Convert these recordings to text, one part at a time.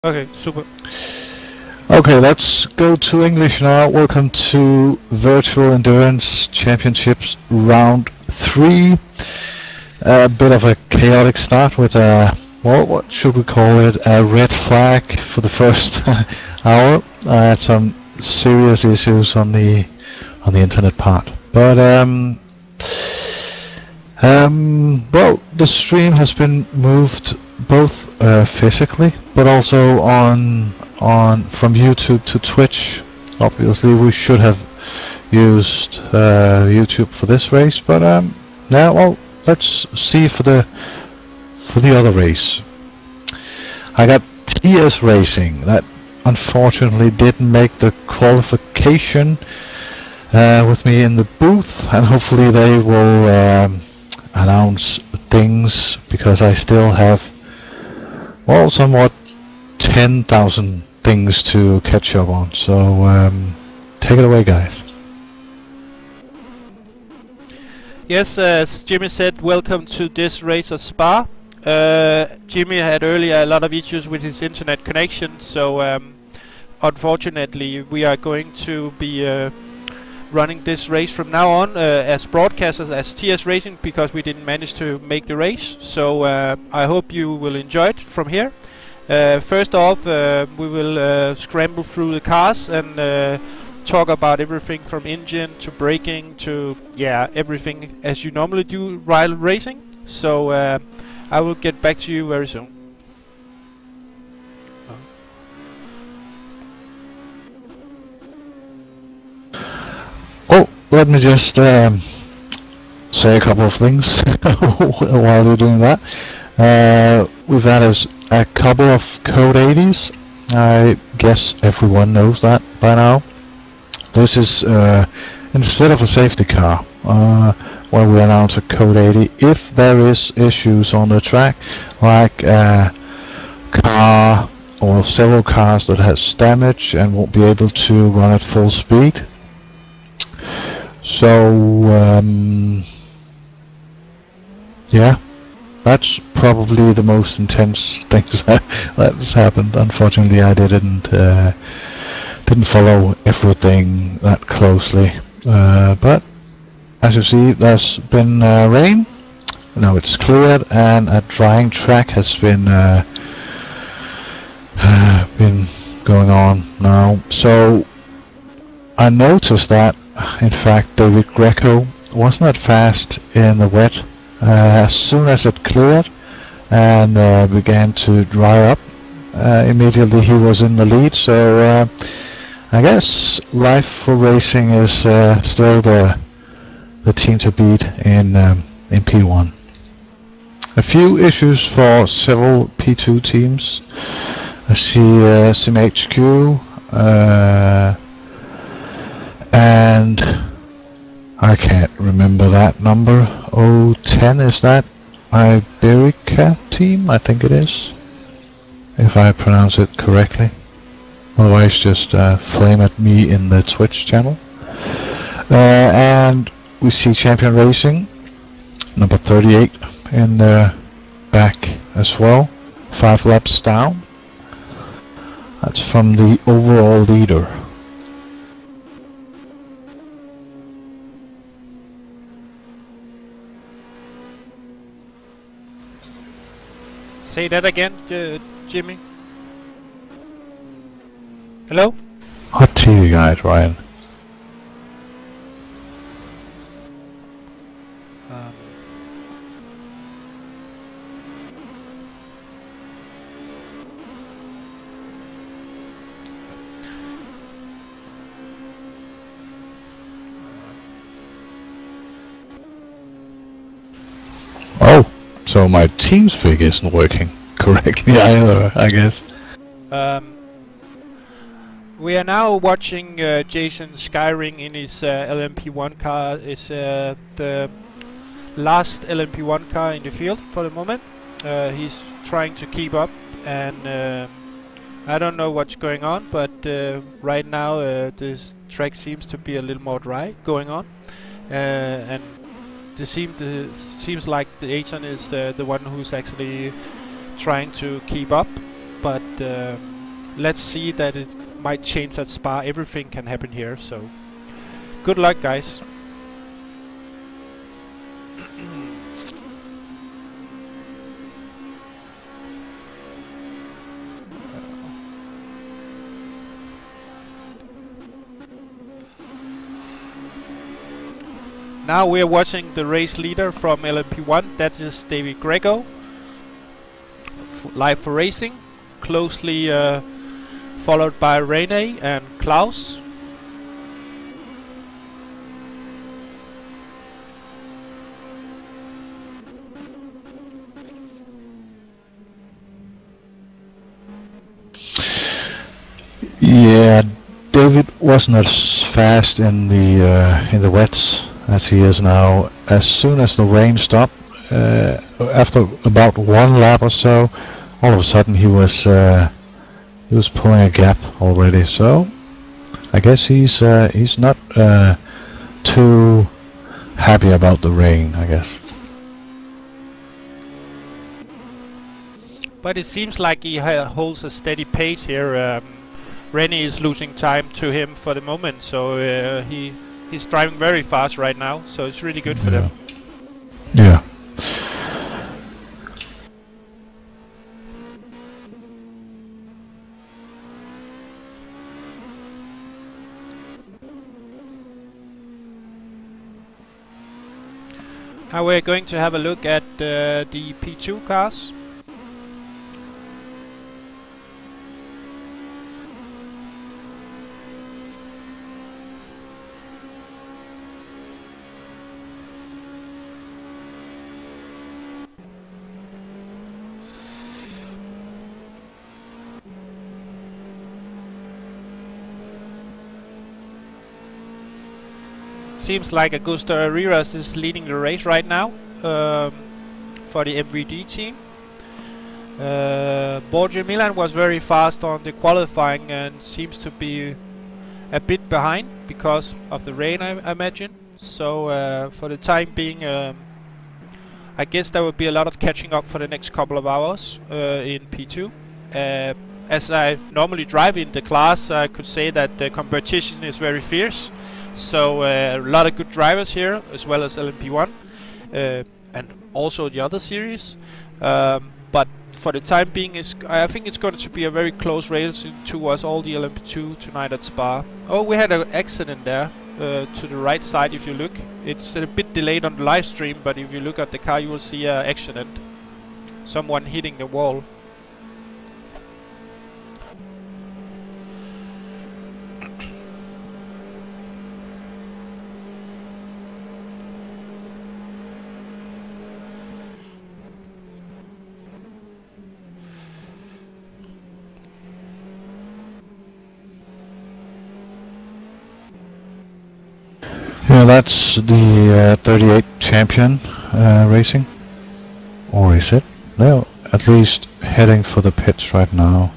Okay, super. Okay, let's go to English now. Welcome to Virtual Endurance Championships Round 3. A bit of a chaotic start with a, well, what should we call it? A red flag for the first hour. I had some serious issues on the internet part. But well, the stream has been moved both physically, but also on from YouTube to Twitch. Obviously, we should have used YouTube for this race, but now, well, let's see for the other race. I got TS Racing that unfortunately didn't make the qualification with me in the booth, and hopefully they will announce things, because I still have, well, somewhat 10,000 things to catch up on. So take it away, guys. Yes, as Jimmy said, welcome to this race of Spa. Jimmy had earlier a lot of issues with his internet connection, so unfortunately we are going to be running this race from now on as broadcasters as TS Racing, because we didn't manage to make the race. So I hope you will enjoy it from here. First off, we will scramble through the cars and talk about everything from engine to braking to, yeah, everything as you normally do while racing. So I will get back to you very soon. Well, let me just say a couple of things while you're doing that. We've had a couple of Code 80s. I guess everyone knows that by now. This is instead of a safety car, when we announce a Code 80, if there is issues on the track, like a car or several cars that has damage and won't be able to run at full speed. So yeah, that's probably the most intense things that has happened. Unfortunately, I didn't follow everything that closely, but as you see, there's been rain. Now it's cleared, and a drying track has been going on now. So I noticed that, in fact, David Greco wasn't that fast in the wet. As soon as it cleared and began to dry up, immediately he was in the lead. So I guess Life for Racing is still the team to beat in P1. A few issues for several P2 teams. I see SimHQ and I can't remember that number. 010, is that Iberica team? I think it is, if I pronounce it correctly. Otherwise, just flame at me in the Twitch channel. And we see Champion Racing, number 38, in the back as well. 5 laps down. That's from the overall leader. Say that again, Jimmy. Hello? Hot TV guide, Ryan. Oh, so my TeamSpeak isn't working correctly either, I guess. We are now watching Jason Skyring in his LMP1 car. It's the last LMP1 car in the field for the moment. He's trying to keep up, and I don't know what's going on, but right now this track seems to be a little more dry going on, and it seems like the Aton is the one who's actually trying to keep up. but let's see that it might change at Spa. Everything can happen here, so good luck, guys. Now we are watching the race leader from LMP1, that is David Grego, live for racing, closely followed by Rene and Klaus. Yeah, David wasn't as fast in the wets as he is now. As soon as the rain stopped, after about one lap or so, all of a sudden he was pulling a gap already. So I guess he's not too happy about the rain, I guess. But it seems like he holds a steady pace here. Rennie is losing time to him for the moment, so he's driving very fast right now, so it's really good for them. Yeah. Now we're going to have a look at the P2 cars. Seems like Augusto Ariras is leading the race right now for the MVD team. Borgio Milan was very fast on the qualifying and seems to be a bit behind because of the rain, I imagine. So for the time being, I guess there will be a lot of catching up for the next couple of hours in P2. As I normally drive in the class, I could say that the competition is very fierce. So a lot of good drivers here, as well as LMP1 and also the other series. But for the time being, I think it's going to be a very close race towards all the LMP2 tonight at Spa. Oh, we had an accident there to the right side. If you look, it's a bit delayed on the live stream, but if you look at the car, you will see an accident. Someone hitting the wall. Yeah, that's the 38 champion racing. Or is it? No, at least heading for the pits right now.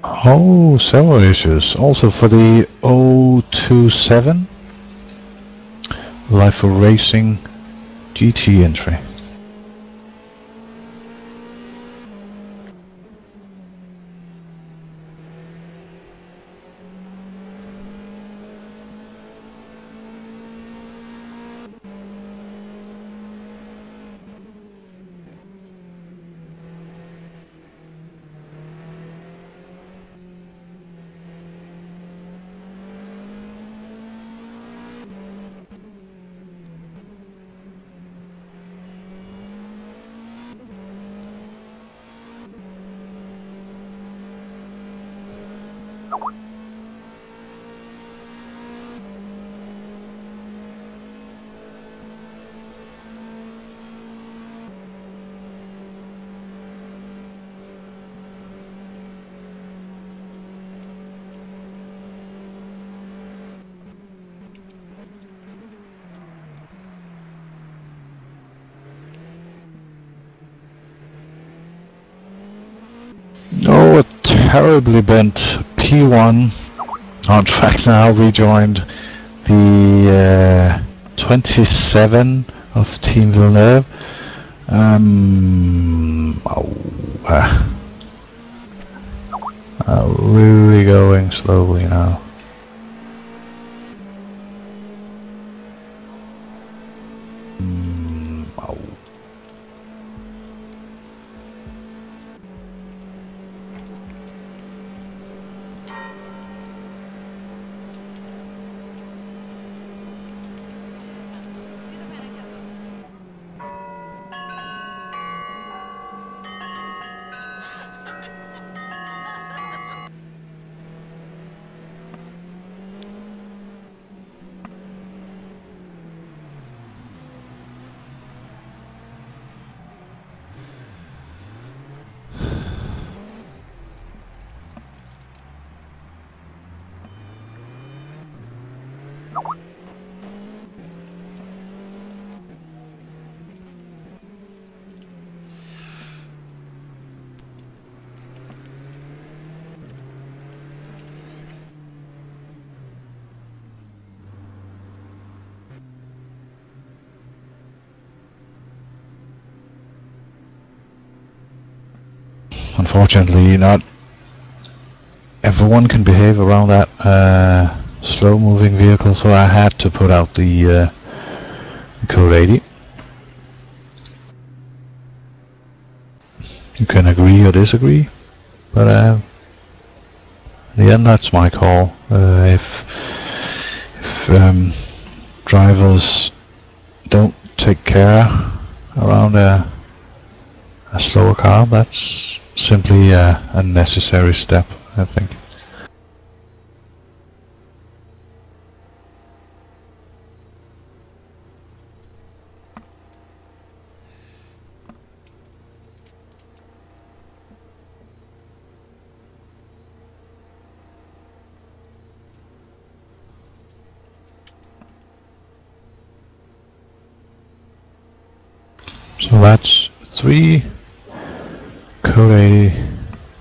Oh, several issues. Also for the 027 Life for Racing GT entry. Oh, a terribly bent P1 on track now, rejoined the 27 of Team Villeneuve. Really going slowly now. Unfortunately, not everyone can behave around that slow-moving vehicle, so I had to put out the code 80. You can agree or disagree, but in the end, that's my call. If drivers don't take care around a slower car, that's simply a necessary step, I think. So that's 3 code 80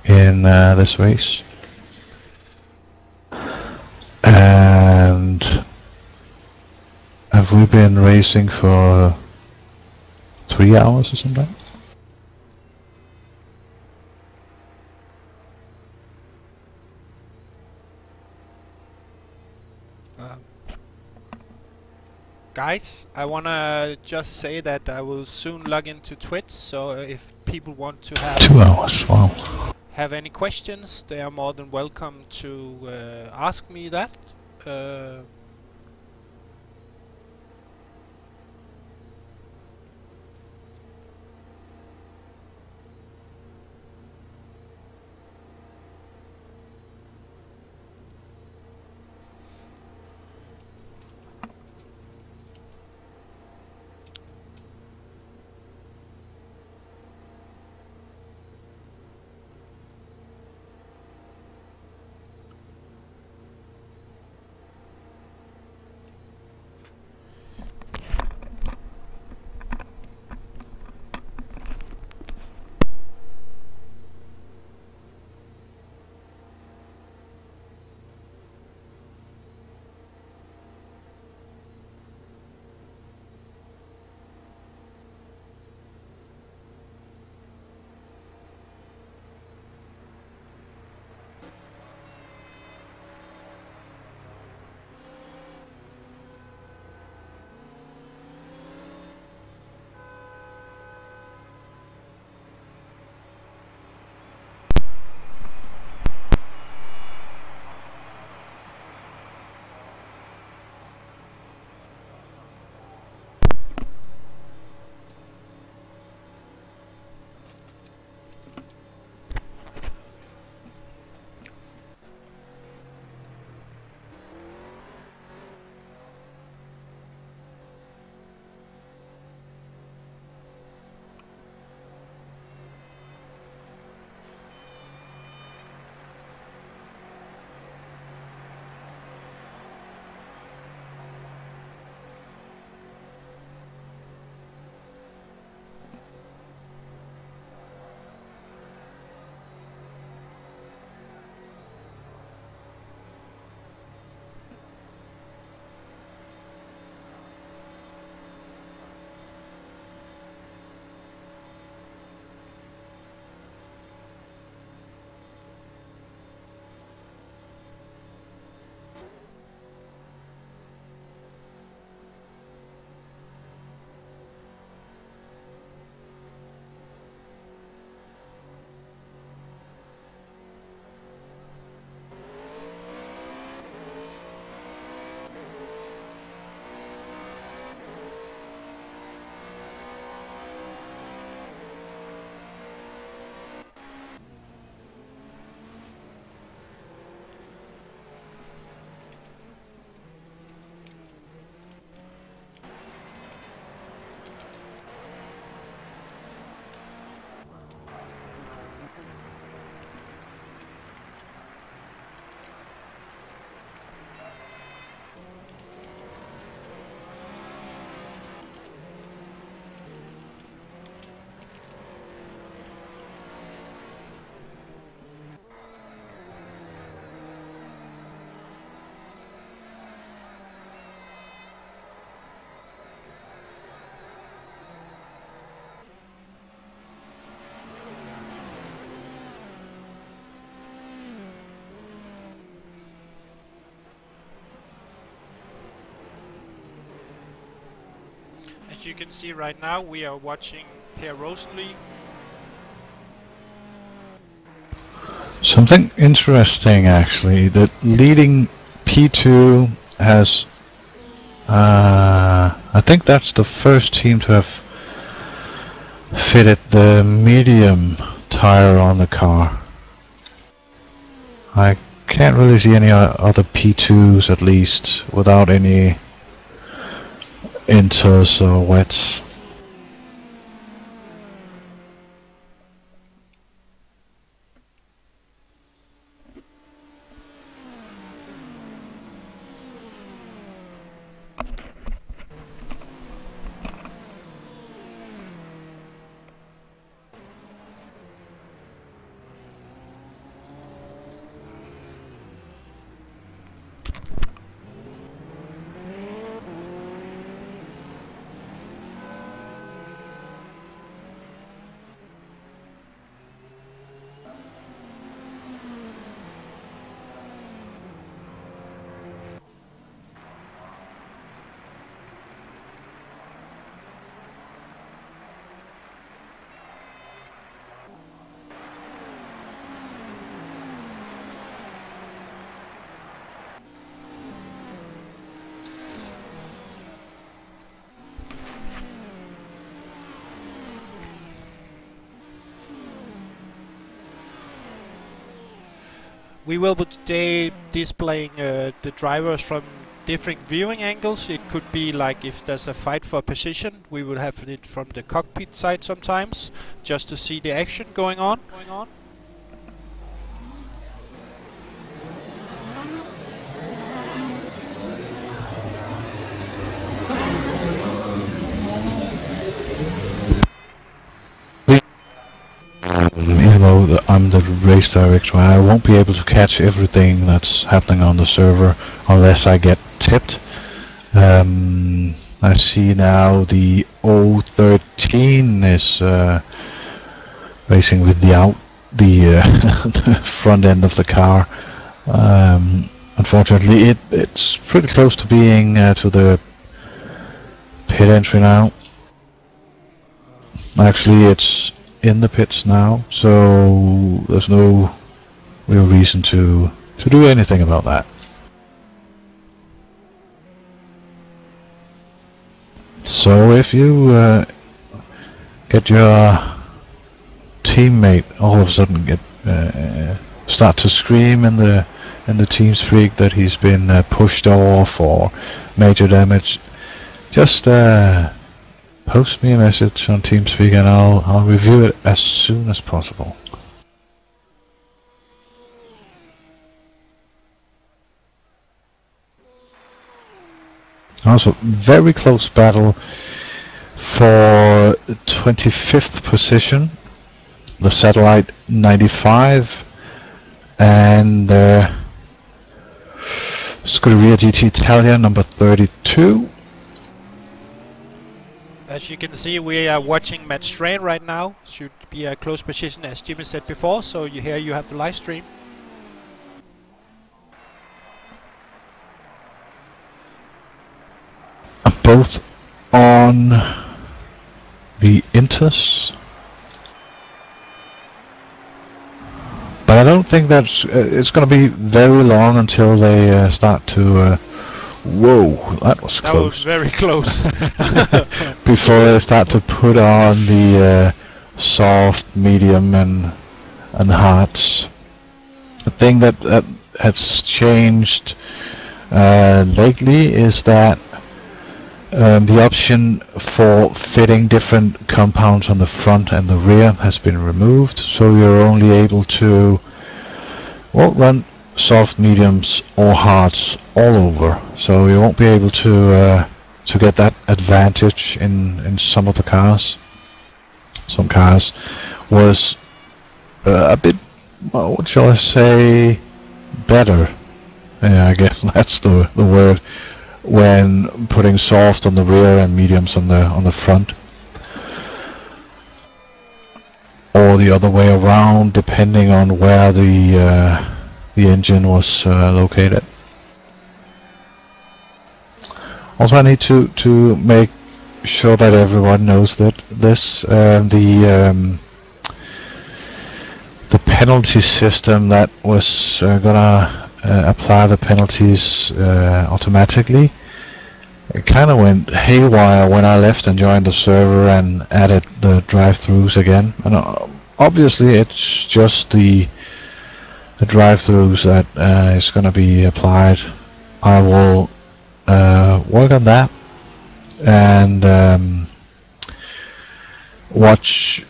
in this race. And have we been racing for 3 hours or something? Guys, I wanna just say that I will soon log into Twitch, so if people want to have 2 hours, wow. have any questions, they are more than welcome to ask me that. you can see right now, we are watching Per Rosenly. Something interesting, actually. The leading P2 has... I think that's the first team to have fitted the medium tire on the car. I can't really see any other P2s, at least, without any inters or wets. We will be today displaying the drivers from different viewing angles. It could be like if there's a fight for position, we will have it from the cockpit side sometimes, just to see the action going on. Even though I'm the race director, I won't be able to catch everything that's happening on the server unless I get tipped. I see now the O13 is racing with the the front end of the car. Unfortunately, it's pretty close to being to the pit entry now. Actually, it's in the pits now, so there's no real reason to do anything about that. So if you get your teammate all of a sudden start to scream in the TeamSpeak that he's been pushed off or major damage, just post me a message on TeamSpeak and I'll review it as soon as possible. Also, very close battle for 25th position, the Satellite 95 and Scuderia GT Italia number 32. As you can see, we are watching Matt Strain right now. Should be a close position, as Jimmy said before, so you have the live stream. Both on the Inters, but I don't think that's it's going to be very long until they start to whoa, that was close. That was very close. Before they start to put on the soft, medium and hards. The thing that has changed lately is that the option for fitting different compounds on the front and the rear has been removed, so you're only able to run soft, mediums or hards all over, so you won't be able to get that advantage in some of the cars. Some cars was a bit, well, what shall I say, better. Yeah, I guess that's the word, when putting soft on the rear and mediums on the front, or the other way around, depending on where the engine was located. Also, I need to make sure that everyone knows that the penalty system that was gonna apply the penalties automatically, it kind of went haywire when I left and joined the server and added the drive-thrus again. And obviously, it's just the drive-thrus that is going to be applied. I will work on that and watch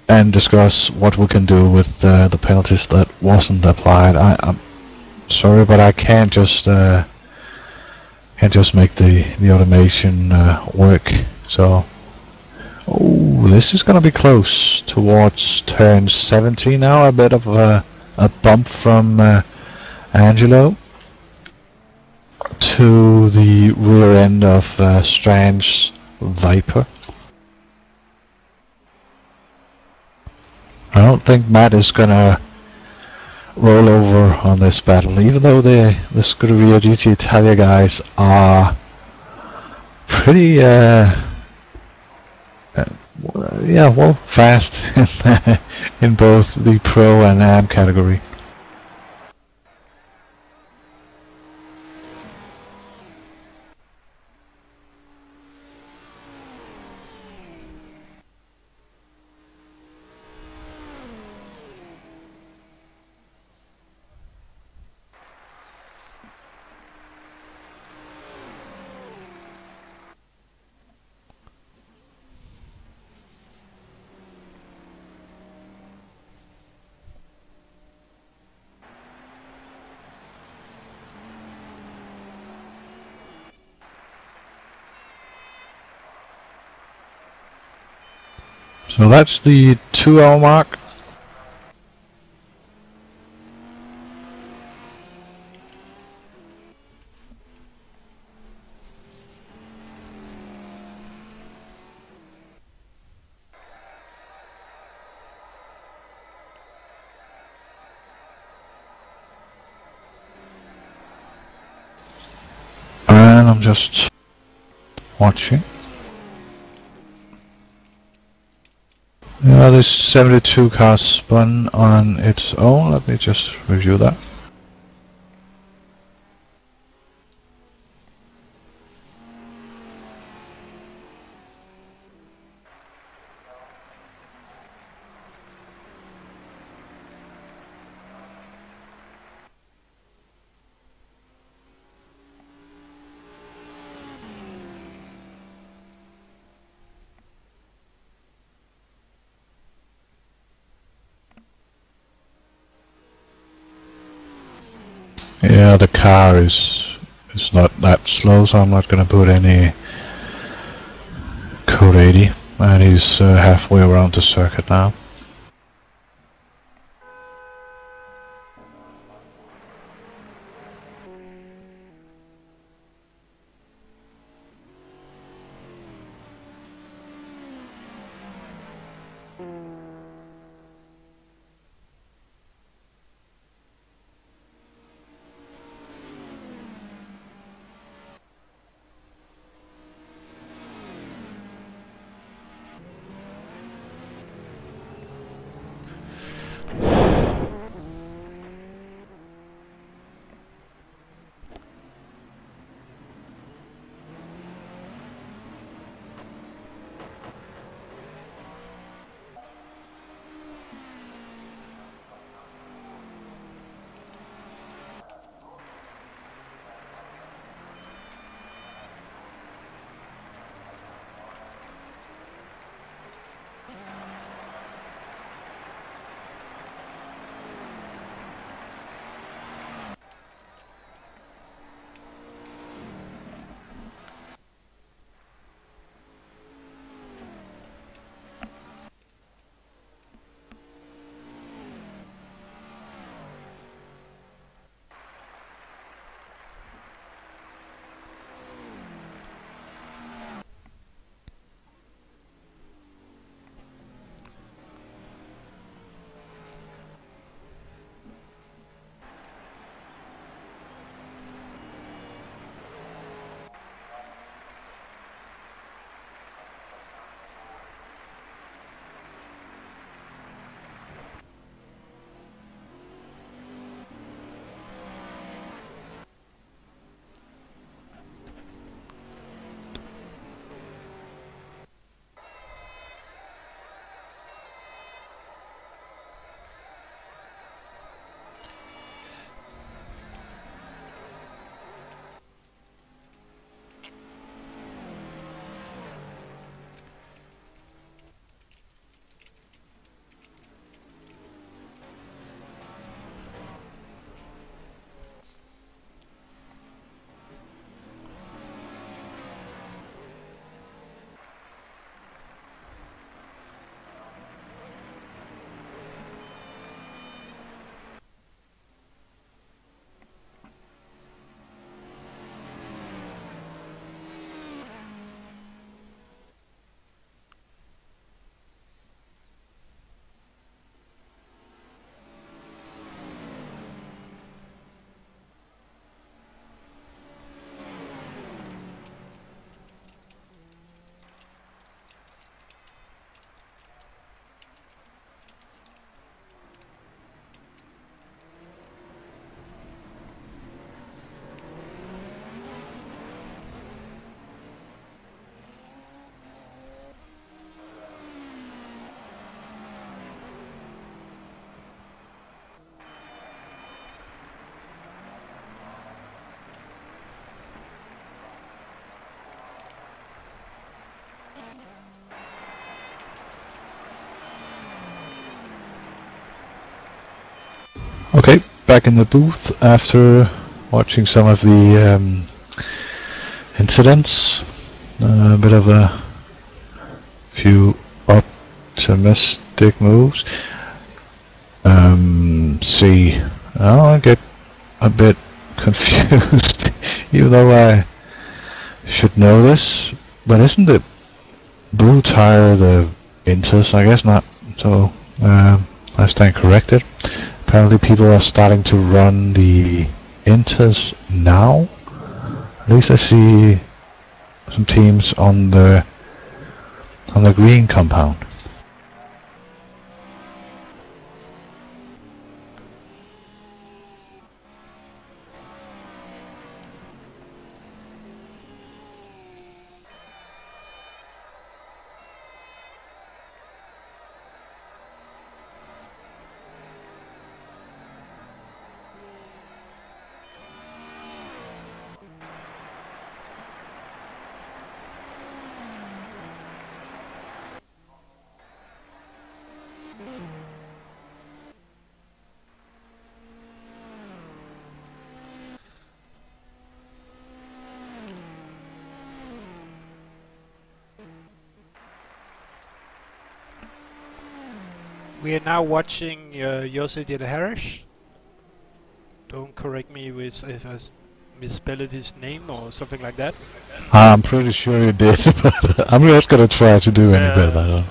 and discuss what we can do with the penalties that wasn't applied. I'm sorry, but I can't just make the automation work. So, oh, this is gonna be close towards turn 70 now. A bit of a bump from Angelo to the rear end of Strand's Viper. I don't think Matt is gonna roll over on this battle, even though the Scuderia GT Italia guys are pretty yeah, well, fast in both the Pro and Am category. So that's the 2-hour mark. And I'm just watching. Yeah, this 72 car spun on its own. Let me just review that. Yeah, the car is not that slow, so I'm not gonna put any code 80, and he's halfway around the circuit now. Okay, back in the booth after watching some of the incidents. A bit of a few optimistic moves. See, I get a bit confused, even though I should know this. But isn't the blue tire the Inters? I guess not. So I stand corrected. Apparently people are starting to run the Inters now. At least I see some teams on the green compound. We are now watching Jose de la Harris. Don't correct me if I misspelled his name or something like that. I'm pretty sure you did, but I'm not gonna try to do any better.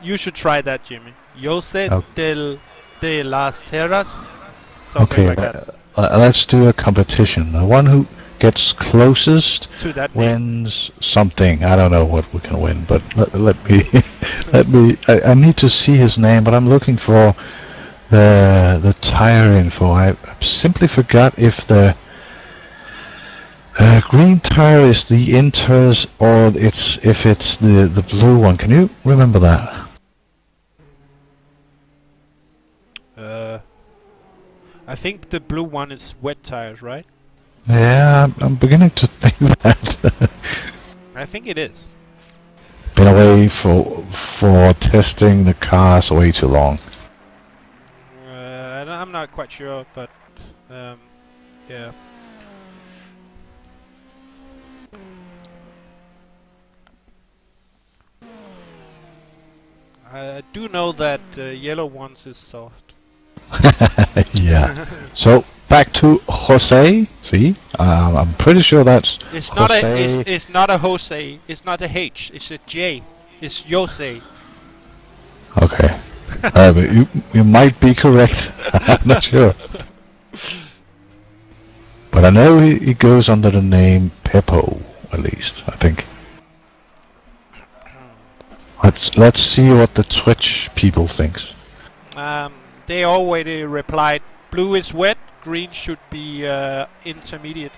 You should try that, Jimmy. Jose de las Heras, Okay, something like that. Let's do a competition. The one who gets closest To that wins something. I don't know what we can win, but let me I need to see his name, but I'm looking for the tire info. I simply forgot if the green tire is the Inters or if it's the blue one. Can you remember that? I think the blue one is wet tires, right? Yeah, I'm beginning to think that. I think it is. Been away for testing the cars way too long. I'm not quite sure, but yeah. I do know that yellow ones is soft. Yeah. So back to Jose. See, I'm pretty sure that's It's Jose. not a it's not a Jose. It's not a H. It's a J. It's Jose. Okay. But you might be correct. I'm not sure. But I know he goes under the name Peppo, at least I think. Let's see what the Twitch people thinks. They already replied, blue is wet, green should be intermediate.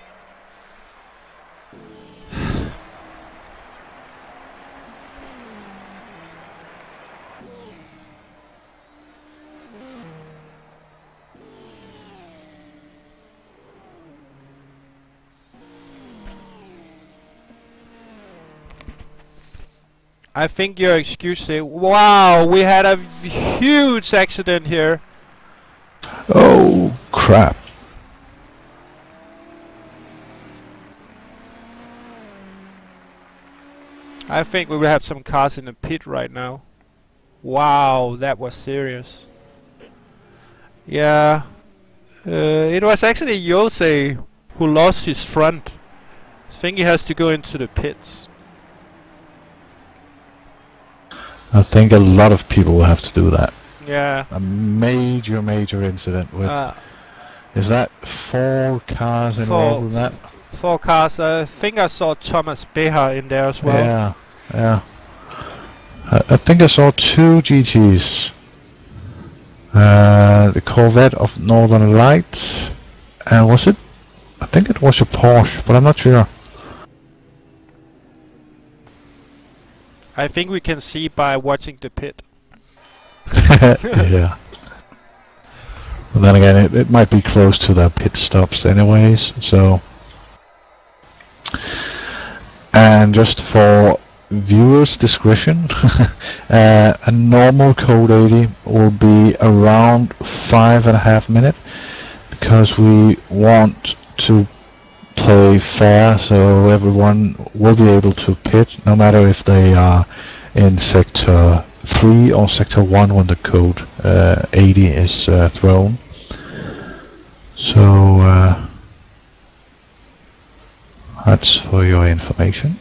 I think your excuse is, wow, we had a huge accident here. Oh crap. I think we will have some cars in the pit right now. Wow, that was serious. Yeah. It was actually Jose who lost his front. I think he has to go into the pits. I think a lot of people will have to do that. Yeah. A major incident with... is that 4 cars involved in that? 4 cars. I think I saw Thomas Beha in there as well. Yeah. I think I saw 2 GTs. The Corvette of Northern Lights. And was it? I think it was a Porsche, but I'm not sure. I think we can see by watching the pit. Yeah. But then again, it might be close to the pit stops anyways, so... And just for viewer's discretion. A normal Code 80 will be around 5.5 minutes because we want to play fair, so everyone will be able to pitch, no matter if they are in Sector 3 or Sector 1 when the Code 80 is thrown. So that's for your information.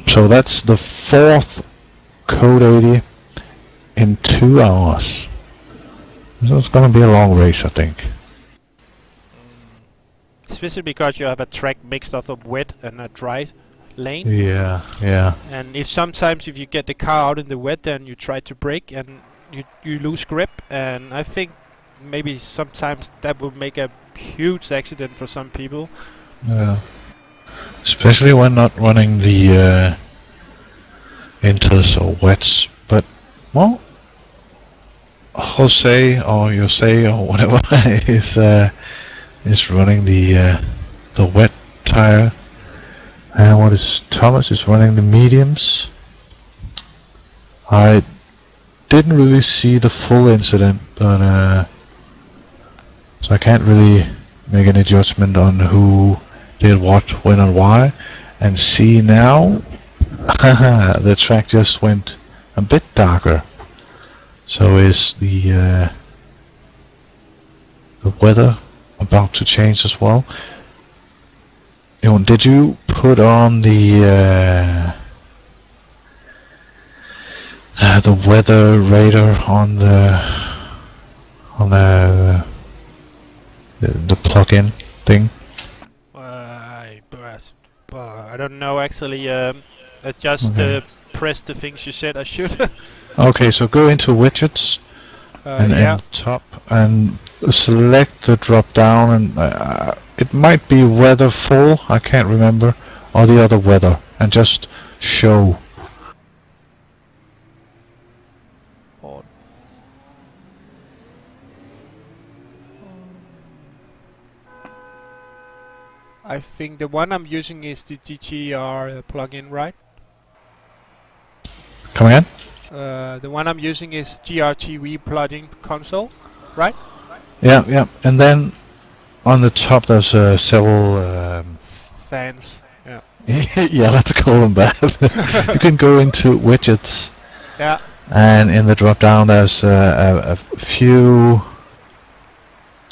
So that's the 4th Code 80 in 2 hours. So it's gonna be a long race, I think. Especially because you have a track mixed up of wet and a dry lane. Yeah, yeah. And if sometimes if you get the car out in the wet, then you try to brake and you lose grip. And I think maybe sometimes that will make a huge accident for some people. Yeah. Especially when not running the inters or wets. But well, Jose or Jose or whatever is running the wet tire, and what is Thomas is running the mediums. I didn't really see the full incident, but so I can't really make any judgment on who did what, when, and why. And see now, the track just went a bit darker. So is the weather about to change as well? Did you put on the weather radar on the plug-in thing? I don't know actually. I just pressed the things you said I should. Okay, so go into widgets and yeah. in top and select the drop down, and it might be weather full, I can't remember, or the other weather, and just show. I think the one I'm using is the GTR plugin, right? Come again? The one I'm using is GRTV plugin console, right? Yeah, yeah. And then on the top there's several fans. Yeah. yeah, let's call them that. You can go into widgets. Yeah. And in the drop down there's a few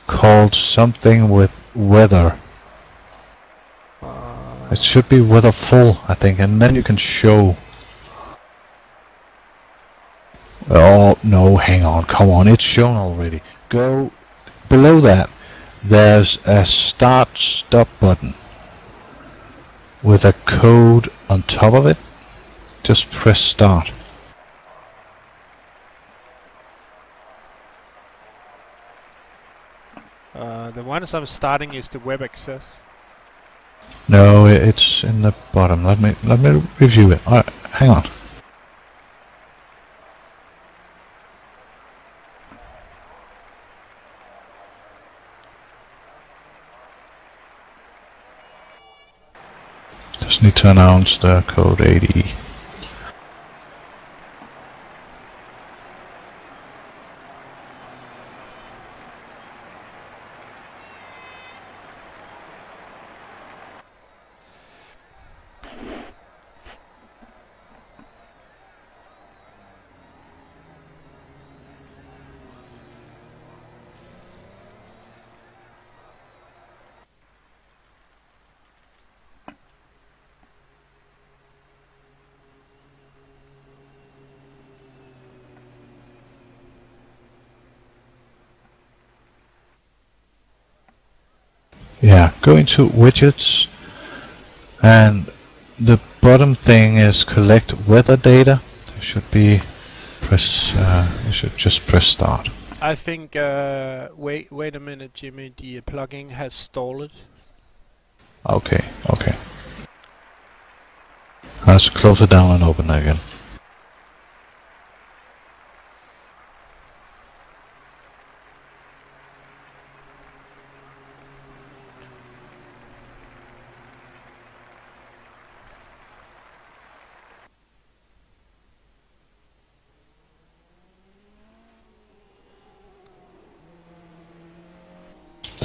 called something with weather. It should be weather full, I think, and then you can show. Oh no, hang on, come on, it's shown already. Go below that. There's a stop button with a code on top of it. Just press start. The ones I'm starting is the web access. No, it's in the bottom. Let me review it. Alright, hang on. Just need to announce the code 80. Yeah, go into widgets, and the bottom thing is collect weather data. There should be you should just press start. I think wait a minute, Jimmy, the plugin has stalled. Okay, okay. Let's close it down and open it again.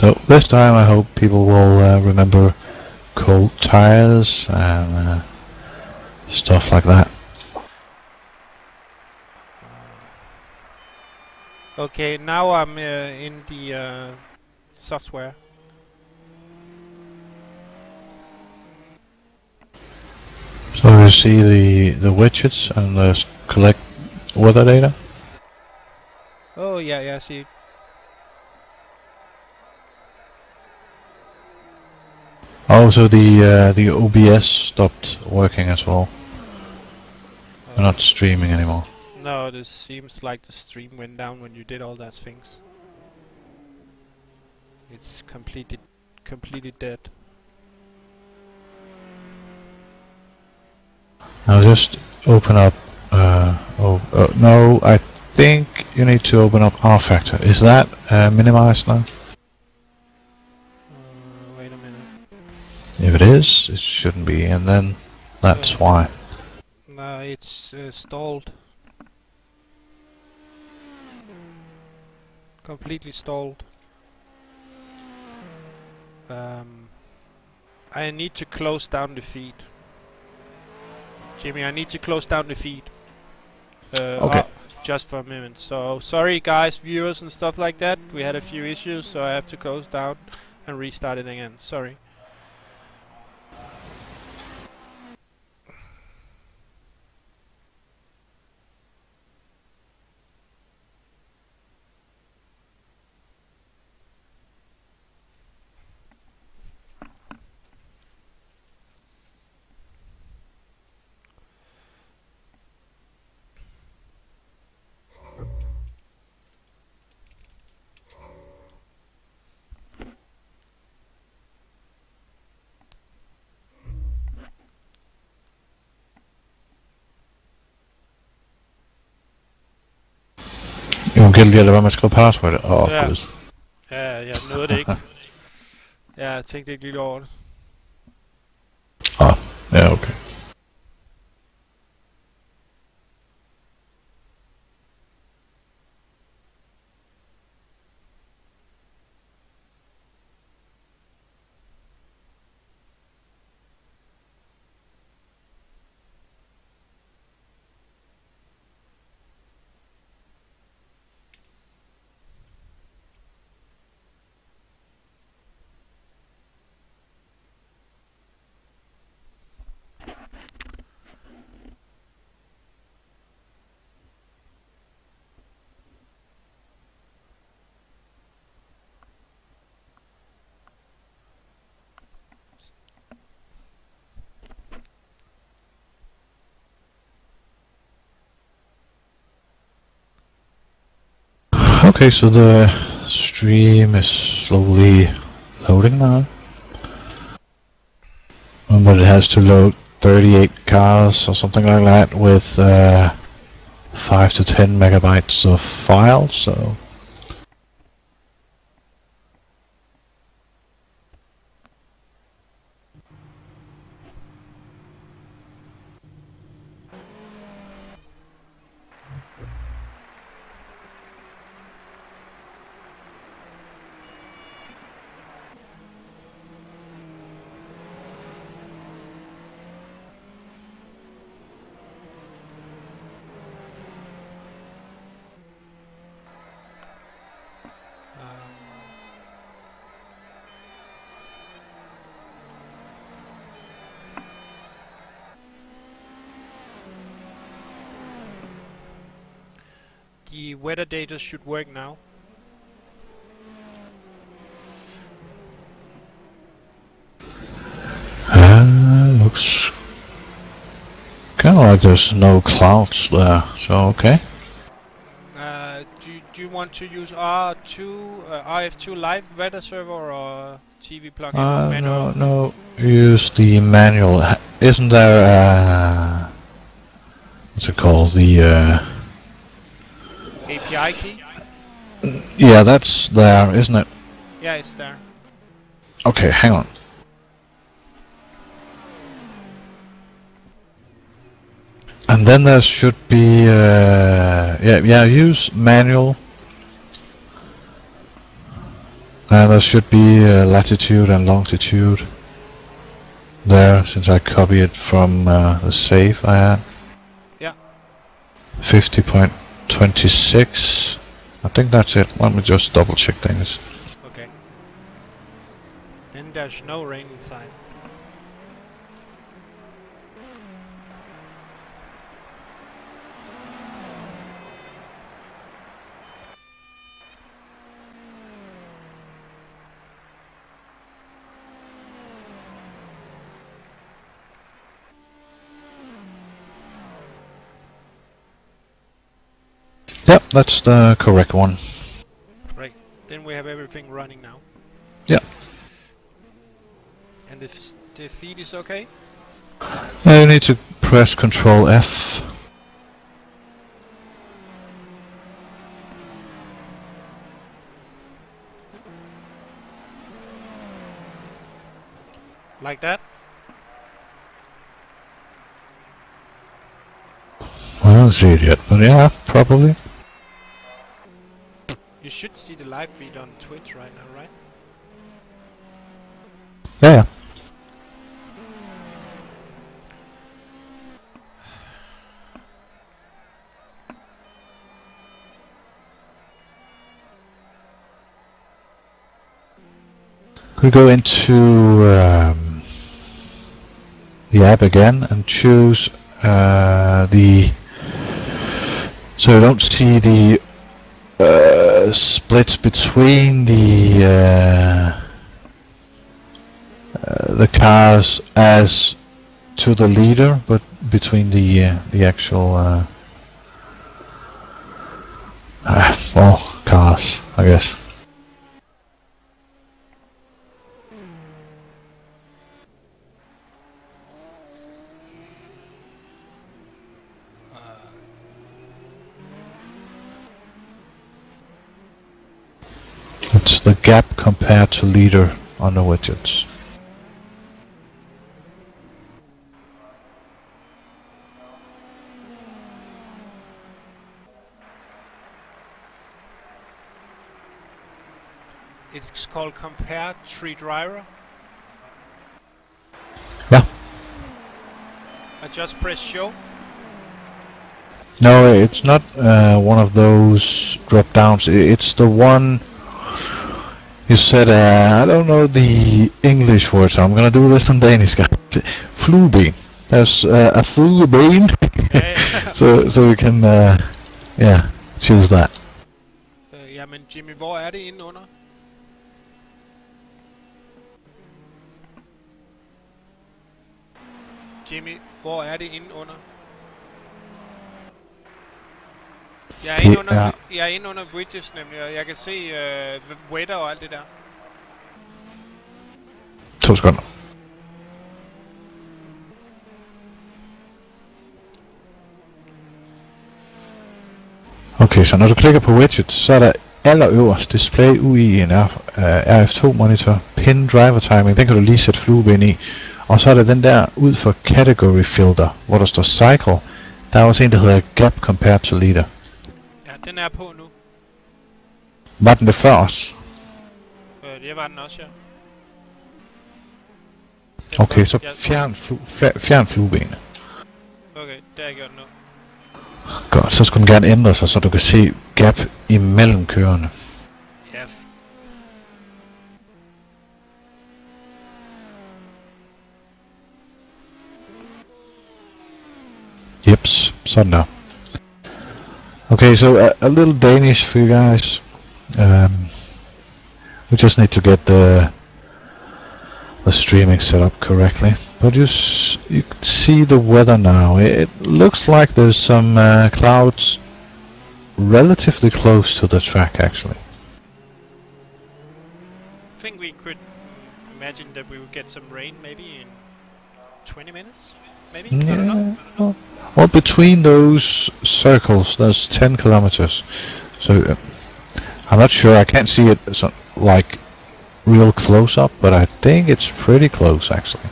So this time I hope people will remember cold tires and stuff like that. Okay, now I'm in the software. So you see the widgets and collect weather data. Oh yeah, I see it. Also the OBS stopped working as well. We're not streaming anymore. No, this seems like the stream went down when you did all those things. It's completely dead. Now just open up. No, I think you need to open up R Factor. Is that minimized now? Wait a minute. If it is, it shouldn't be, and then that's why. No, it's stalled. Completely stalled. I need to close down the feed. Jimmy, I need to close down the feed. Okay. Just for a minute. So, sorry guys, viewers and stuff like that. We had a few issues, so I have to close down and restart it again. Sorry. Hun kan lige lade være med at skrive password. Ja. Gud. Ja, jeg nåede det ikke. Ja, jeg tænkte ikke lige over det. Ja, okay. Okay, so the stream is slowly loading now. But it has to load 38 cars or something like that with 5 to 10 megabytes of files, so... The weather data should work now. Looks kind of like there's no clouds there, so okay. Do you want to use RF2 live weather server or TV plugin or manual? No, use the manual. Isn't there what's it called? The API key? Yeah, that's there, isn't it? Yeah, it's there. Okay, hang on. And then there should be use manual. And there should be latitude and longitude there, since I copied it from the save I had. Yeah. 50.26. I think that's it. Let me just double check things. Okay. Then there's no rain inside. Yep, that's the correct one. Right. Then we have everything running now. Yeah. And the feed is okay? You need to press Control F. Like that? I don't see it yet, but yeah, probably. You should see the live feed on Twitch right now, right? Yeah. Could go into the app again and choose the. So you don't see the split between the cars as to the leader, but between the actual well, cars, I guess. It's the gap compared to leader on the widgets. It's called compare tree driver. Yeah. I just press show. No, it's not one of those drop downs. It's the one you said. I don't know the English word, so I'm gonna do this in Danish, guys. Flueben. There's a flueben. so we can yeah, choose that. Jamen Jimmy, hvor er det inde under? Jimmy, hvor er det inde under? Jeg er inde under widgets nemlig, og jeg kan se weather og alt det der. 2 sekunder. Okay, så når du klikker på widget, så er der allerøverst display UI en RF2 monitor, pin driver timing, den kan du lige sætte flueben i. Og så er der den der ud for category filter, hvor der står cycle. Der er også en, der hedder gap compared to leader. Ja, den er på nu. Var den det før os? Det var den også, ja. Okay, så fjern flueben. Okay, det har jeg gjort nu. Godt, så skulle den gerne ændre sig, så du kan se gap imellem kørende. Ja. Yeps, sådan der. Okay, so a little Danish for you guys. We just need to get the streaming set up correctly. But you can see the weather now. It looks like there's some clouds relatively close to the track, actually. I think we could imagine that we would get some rain maybe in 20 minutes? Maybe? Yeah. I don't know. Well, between those circles, there's 10 kilometers. So I'm not sure. I can't see it like real close up, but I think it's pretty close, actually.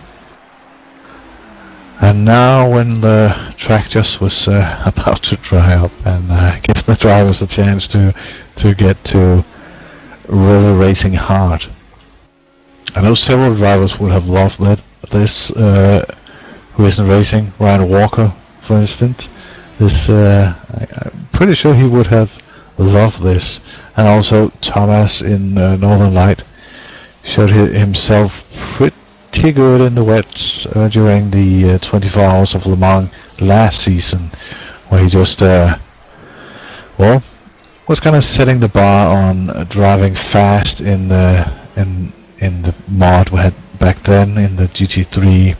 And now when the track just was about to dry up and give the drivers a chance to get to really racing hard. I know several drivers would have loved this who isn't racing. Ryan Walker, for instance. I'm pretty sure he would have loved this. And also Thomas in Northern Light showed himself pretty good in the wets during the 24 Hours of Le Mans last season, where he just well, was kind of setting the bar on driving fast in the mod we had back then, in the GT3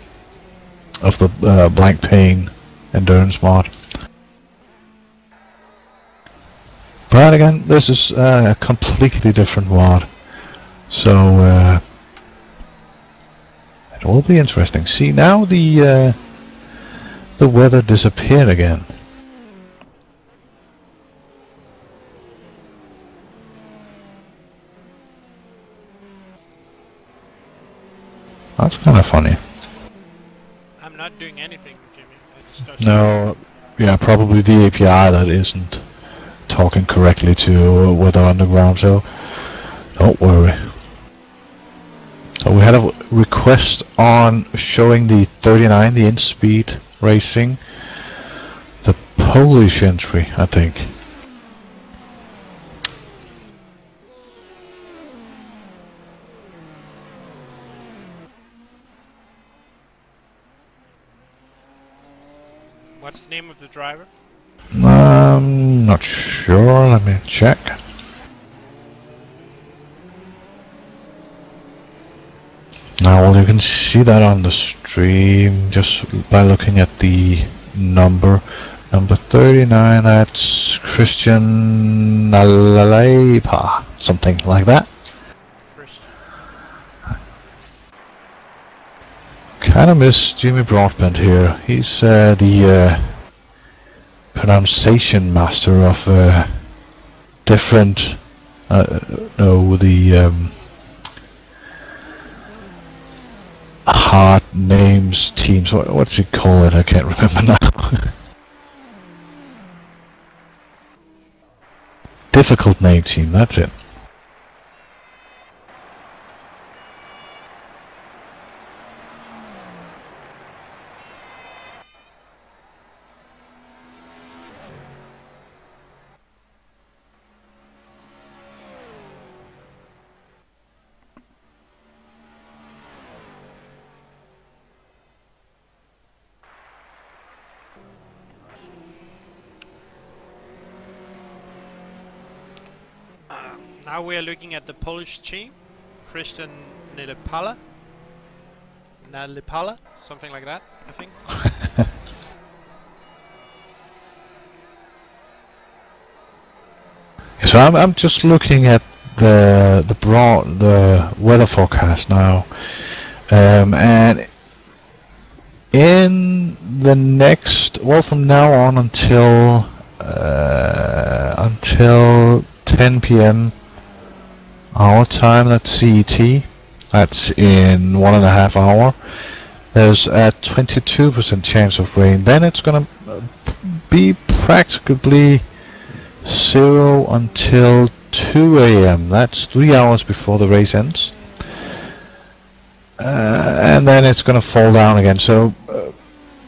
of the Blank Pane endurance mod. But again, this is a completely different mod, so it will be interesting. See, now the weather disappeared again. That's kind of funny. I'm not doing anything, Jimmy. No, yeah, probably the API that isn't talking correctly to Weather Underground, so don't worry. So we had a request on showing the 39, the in-speed racing, the Polish entry, I think. What's the name of the driver? Not sure. Let me check. Now, well, you can see that on the stream just by looking at the number. Number 39, that's Christian Alalepa, something like that. Kind of miss Jimmy Broadbent here. He's the pronunciation master of different, hard names teams. What's he call it? I can't remember now. Difficult name team, that's it. Now we are looking at the Polish team, Christian Nalipala, something like that, I think. So I'm just looking at the weather forecast now, and in the next, well, from now on until 10 p.m. our time, that's CET, that's in 1.5 hours, there's a 22% chance of rain. Then it's gonna be practically 0 until 2 a.m. That's 3 hours before the race ends, and then it's gonna fall down again. So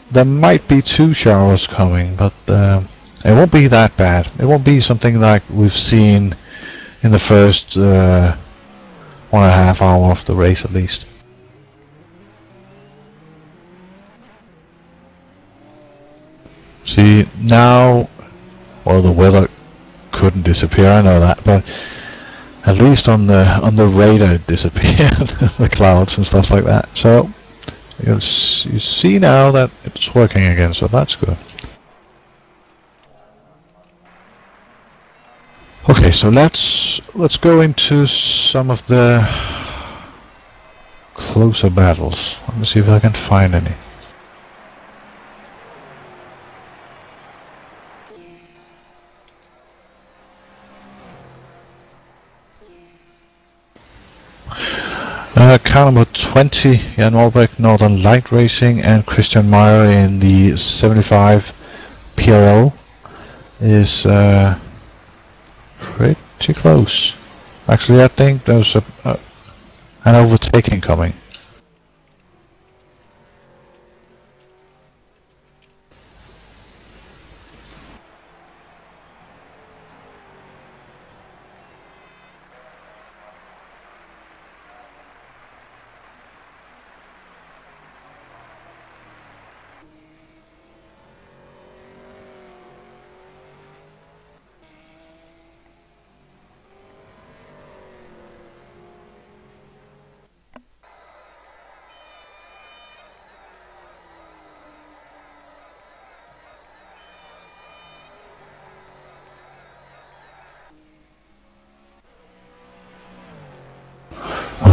there might be 2 showers coming, but it won't be that bad. It won't be something like we've seen in the first 1.5 hours of the race, at least. See, now, well, the weather couldn't disappear, I know that, but at least on the radar it disappeared, the clouds and stuff like that. So you see now that it's working again, so that's good. Okay, so let's go into some of the closer battles. Let me see if I can find any. Car number 20, Jan Albrecht, Northern Light Racing, and Christian Meyer in the 75 PRO is pretty close. Actually, I think there's an overtaking coming.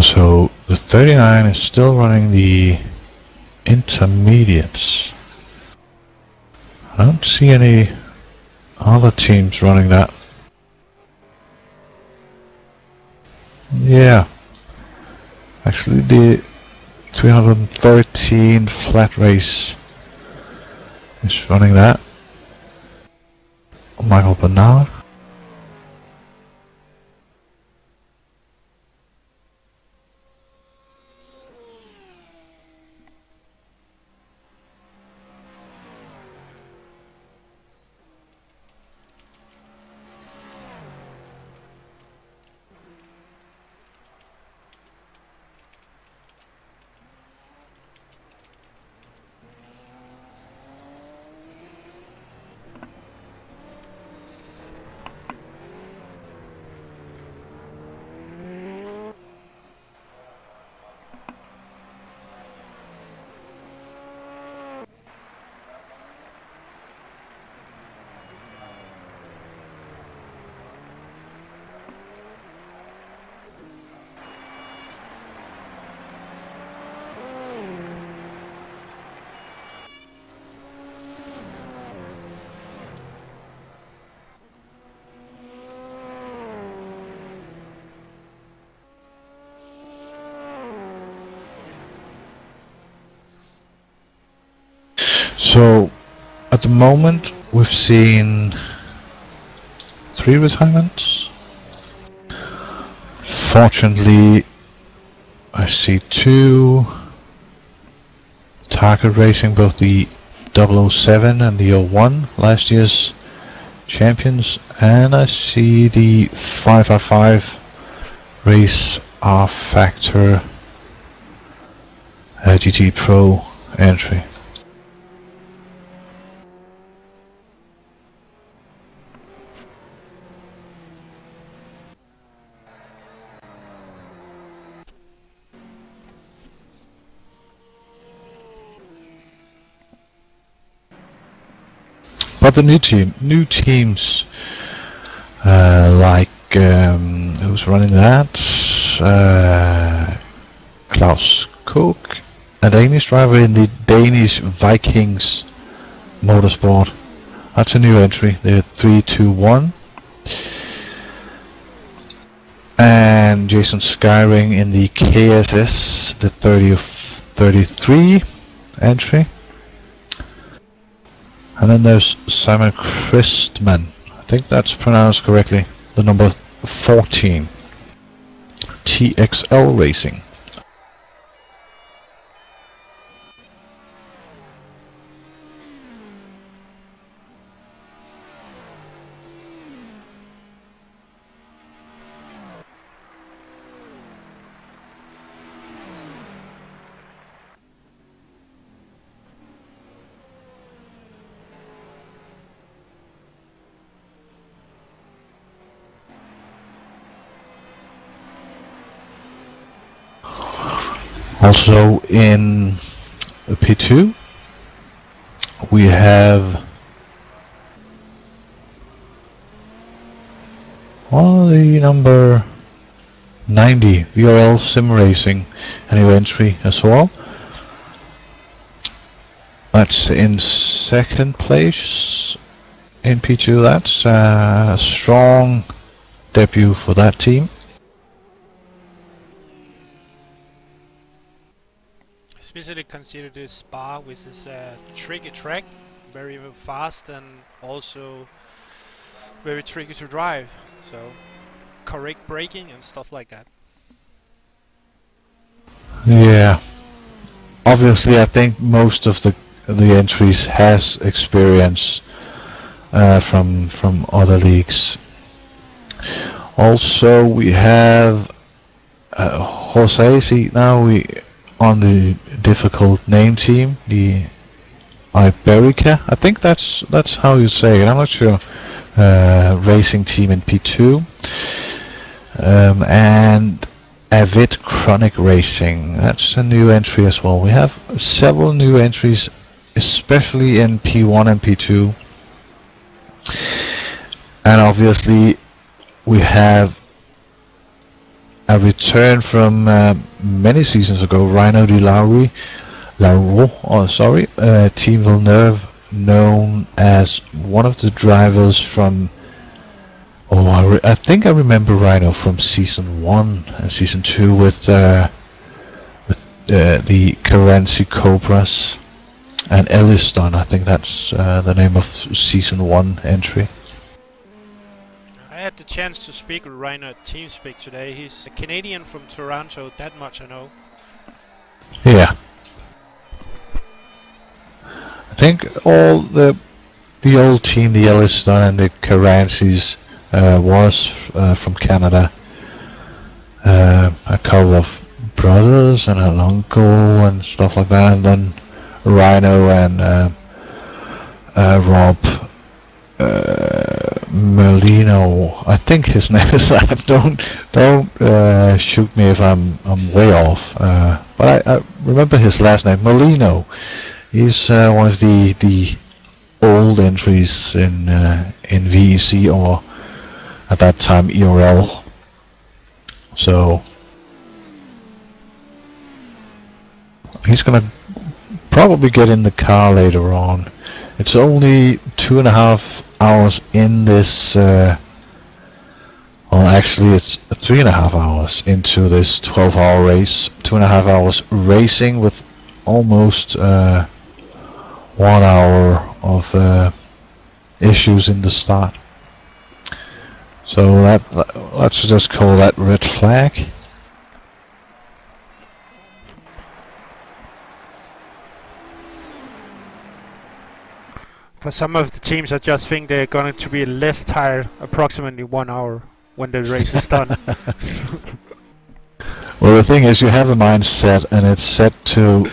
So the 39 is still running the intermediates. I don't see any other teams running that. Yeah, actually the 313 flat race is running that. Michael Bernard. So at the moment we've seen 3 retirements. Fortunately, I see 2 target racing, both the 007 and the 01, last year's champions, and I see the 555 race R Factor GT Pro entry. But the new teams, like who's running that? Klaus Cook, a Danish driver in the Danish Vikings Motorsport. That's a new entry. They're 321. And Jason Skyring in the KSS, the 33 entry. And then there's Simon Christman, I think that's pronounced correctly, the number 14, TXL Racing. Also in P2 we have the number 90 VRL Sim Racing, a new entry as well. That's in second place in P2. That's a strong debut for that team. Especially consider this Spa, which is a tricky track, very fast and also very tricky to drive. So correct braking and stuff like that. Yeah. Obviously, I think most of the entries has experience from other leagues. Also, we have Jose. See, now we on the difficult name team, the Iberica. I think that's how you say it. I'm not sure. Racing team in P2, and Avid Chronic Racing. That's a new entry as well. We have several new entries, especially in P1 and P2. And obviously we have a return from many seasons ago, Rhino de Lauro, Team Villeneuve, known as one of the drivers from I think I remember Rhino from season 1 and season 2 with the Carency Cobras and Elliston. I think that's the name of season 1 entry. I had the chance to speak with Rhino at TeamSpeak today. He's a Canadian from Toronto, that much I know. Yeah. I think all the old team, the Elliston and the Carencies, was from Canada. A couple of brothers and an uncle and stuff like that, and then Rhino and Rob Merlino, I think his name is that. Don't shoot me if I'm way off. But I remember his last name, Merlino. He's one of the old entries in VEC, or at that time ERL. So he's gonna probably get in the car later on. It's only 2.5 hours in this well, actually it's 3.5 hours into this 12-hour race. 2.5 hours racing with almost 1 hour of issues in the start. So let's just call that red flag. For some of the teams, I just think they're going to be less tired, approximately 1 hour, when the race is done. Well, the thing is, you have a mindset, and it's set to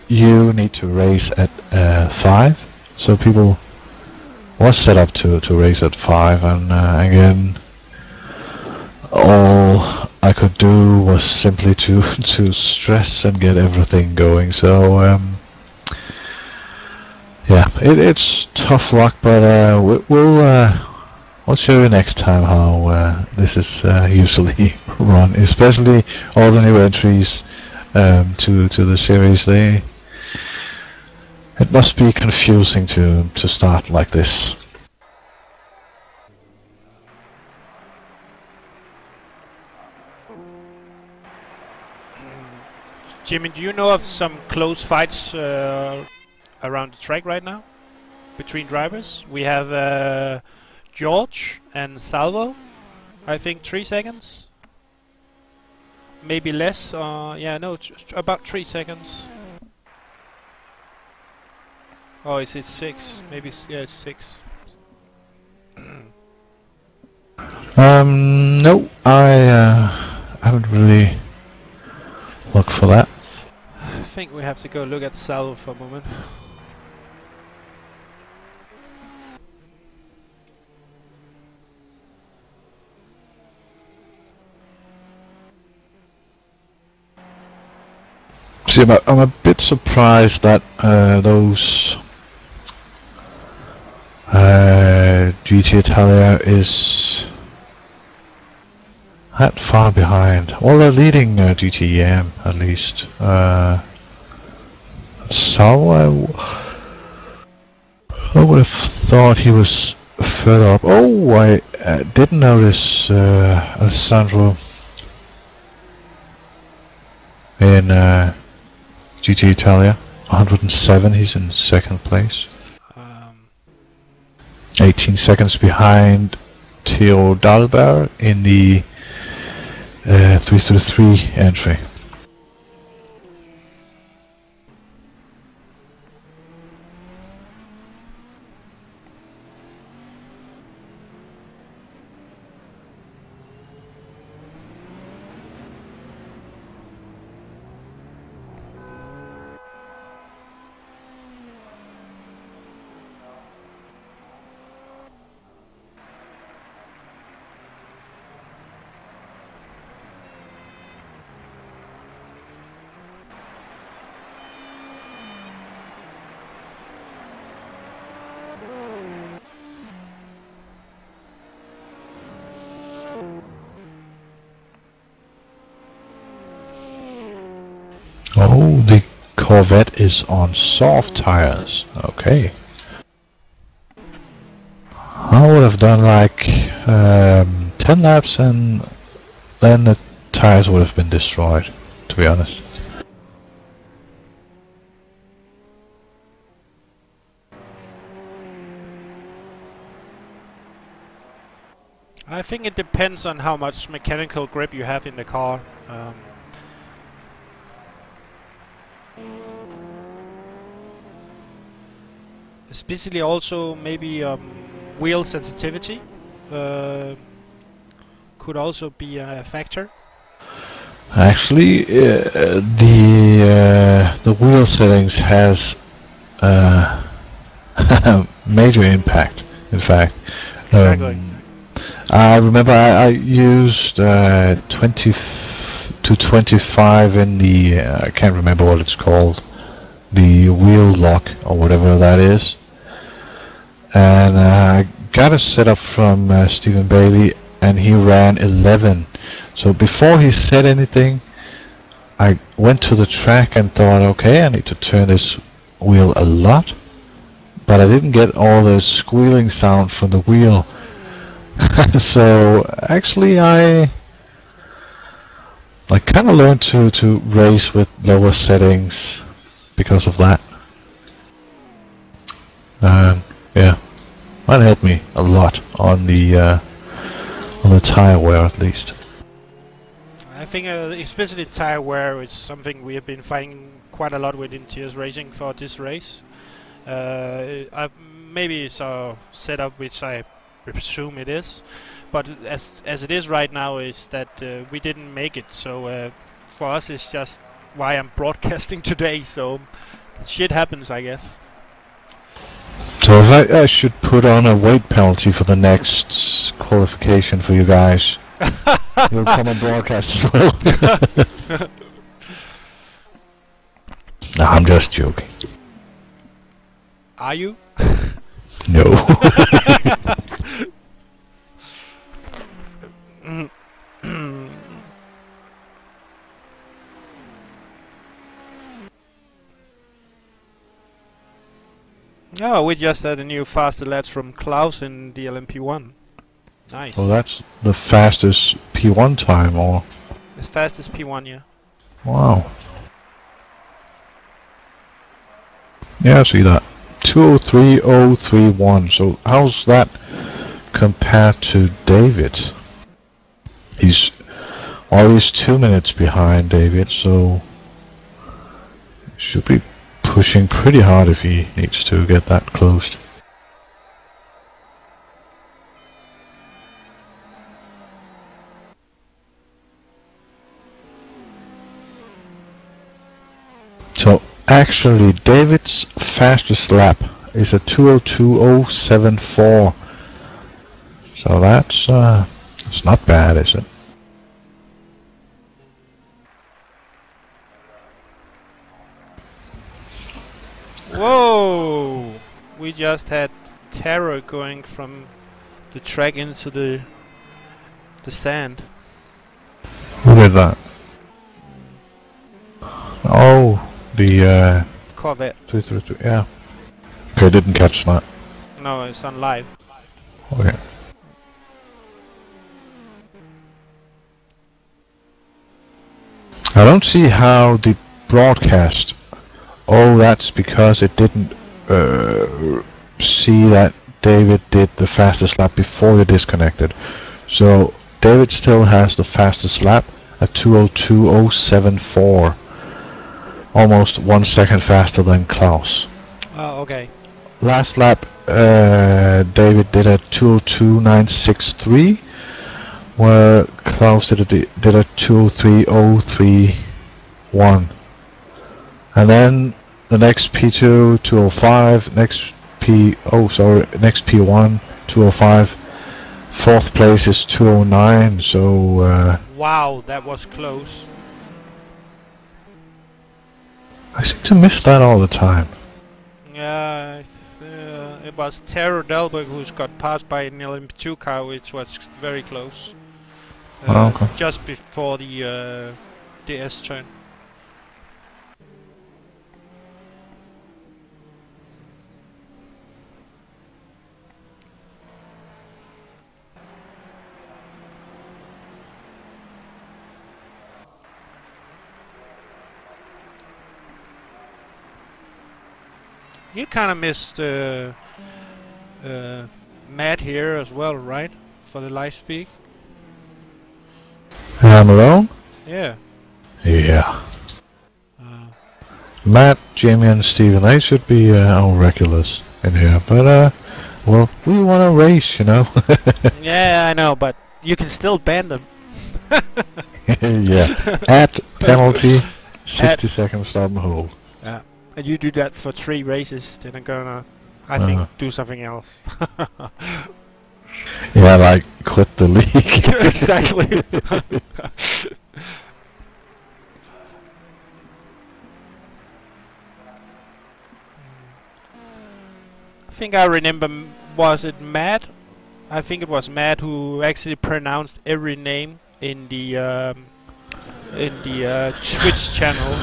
you need to race at 5. So people was set up to race at 5, and again, all I could do was simply to stress and get everything going. So yeah, it's tough luck, but we'll show you next time how this is usually run, especially all the new entries to the series. It must be confusing to start like this. Jimmy, do you know of some close fights around the track right now between drivers? We have George and Salvo, I think 3 seconds, maybe less. Yeah, no, about 3 seconds. Oh, is it 6? Maybe yeah, it's 6. No, I haven't really looked for that. I think we have to go look at Salvo for a moment. See, I'm a bit surprised that those GT Italia is that far behind. Well, they're leading GTEM at least. So I would have thought he was further up. Oh, I didn't notice Alessandro in GT Italia. 107, he's in 2nd place. 18 seconds behind Theo Dalberg in the 333 entry. Oh, the Corvette is on soft tires. Okay. I would have done like 10 laps and then the tires would have been destroyed, to be honest. I think it depends on how much mechanical grip you have in the car. Especially also maybe wheel sensitivity could also be a factor. Actually, the wheel settings has major impact. In fact, Exactly. I remember I used 20 to 25 in the I can't remember what it's called, the wheel lock or whatever that is, and I got a setup from Stephen Bailey, and he ran 11. So before he said anything, I went to the track and thought, okay, I need to turn this wheel a lot, but I didn't get all the squealing sound from the wheel. So actually I kind of learned to race with lower settings because of that. Yeah, that helped me a lot on the tire wear, at least. I think especially tire wear is something we have been fighting quite a lot with in TS Racing for this race. Maybe it's a setup which I presume it is, but as it is right now is that we didn't make it, so for us it's just why I'm broadcasting today, so shit happens, I guess. So if I should put on a weight penalty for the next qualification for you guys, you'll come and broadcast as well. No, I'm just joking. Are you? No. Oh, we just had a new faster lads from Klaus in the LMP1. Nice. Well, that's the fastest P1 time, or? The fastest P1, yeah. Wow. Yeah, I see that. 2:03.031. So how's that compared to David? He's always 2 minutes behind David, so should be pushing pretty hard if he needs to get that closed. So actually David's fastest lap is a 2:02.074. So that's it's not bad, is it? Whoa! We just had terror going from the track into the sand. Who did that? Oh, the Corvette. 333, yeah. Okay, didn't catch that. No, it's on live. Okay. I don't see how the broadcast. Oh, that's because it didn't see that David did the fastest lap before you disconnected. So David still has the fastest lap, at 2:02.074, almost 1 second faster than Klaus. Oh, okay. Last lap, David did a 2:02.963, where Klaus did a 2:03.031, and then the next P2 2:05, next P1 2:05. Fourth place is 2:09. So wow, that was close. I seem to miss that all the time. Yeah, it was Taro Delberg who's got passed by an LMP2 car, which was very close. Okay. Just before the DS turn. You kind of missed Matt here as well, right? For the live speak. I'm alone? Yeah. Yeah. Matt, Jamie and Stephen, they should be our regulars in here, but well, we want to race, you know. Yeah, I know, but you can still ban them. Yeah. At penalty, 60 seconds stop and hold. Yeah. And you do that for 3 races, then I'm gonna, I think, do something else. Yeah, like quit the league. Exactly. I think I remember, was it Matt? I think it was Matt who actually pronounced every name in the Twitch channel.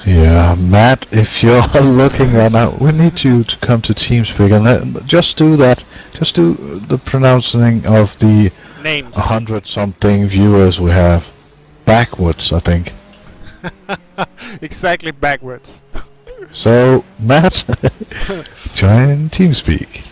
Yeah, Matt, if you're looking right now, we need you to come to TeamSpeak and just do that. Just do the pronouncing of the names. 100-something viewers we have. Backwards, I think. Exactly backwards. So, Matt, join TeamSpeak.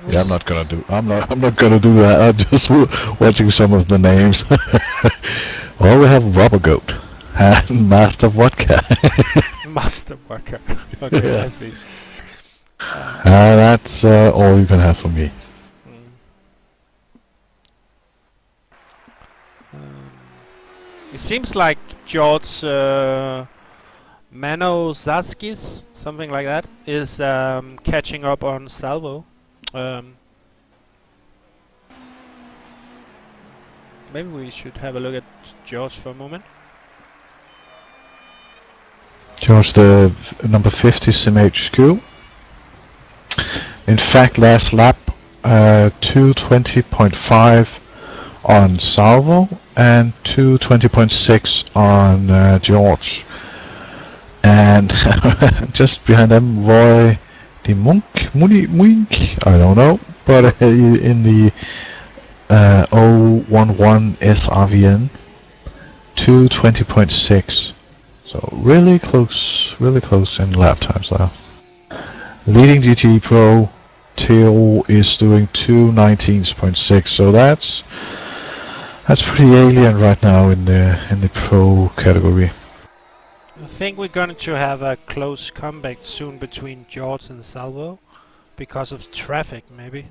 Yeah, I'm not gonna do that. I'm just watching some of the names. Well, we have Rubber Goat and Master Vodka. Master Vodka. Okay, Yeah. I see. That's all you can have for me. It seems like George Manozaskis, something like that, is catching up on Salvo. Maybe we should have a look at George for a moment. George, the number 50 SimHQ. In fact, last lap, 2:20.5 on Salvo and 2:20.6 on George. And just behind them, Roy the Munk, I don't know, but in the 011 SRVN, 2:20.6. So really close in lap times there. Leading GT Pro, Theo is doing 2:19.6. So that's pretty alien right now in the pro category. I think we're going to have a close comeback soon between George and Salvo because of traffic, maybe.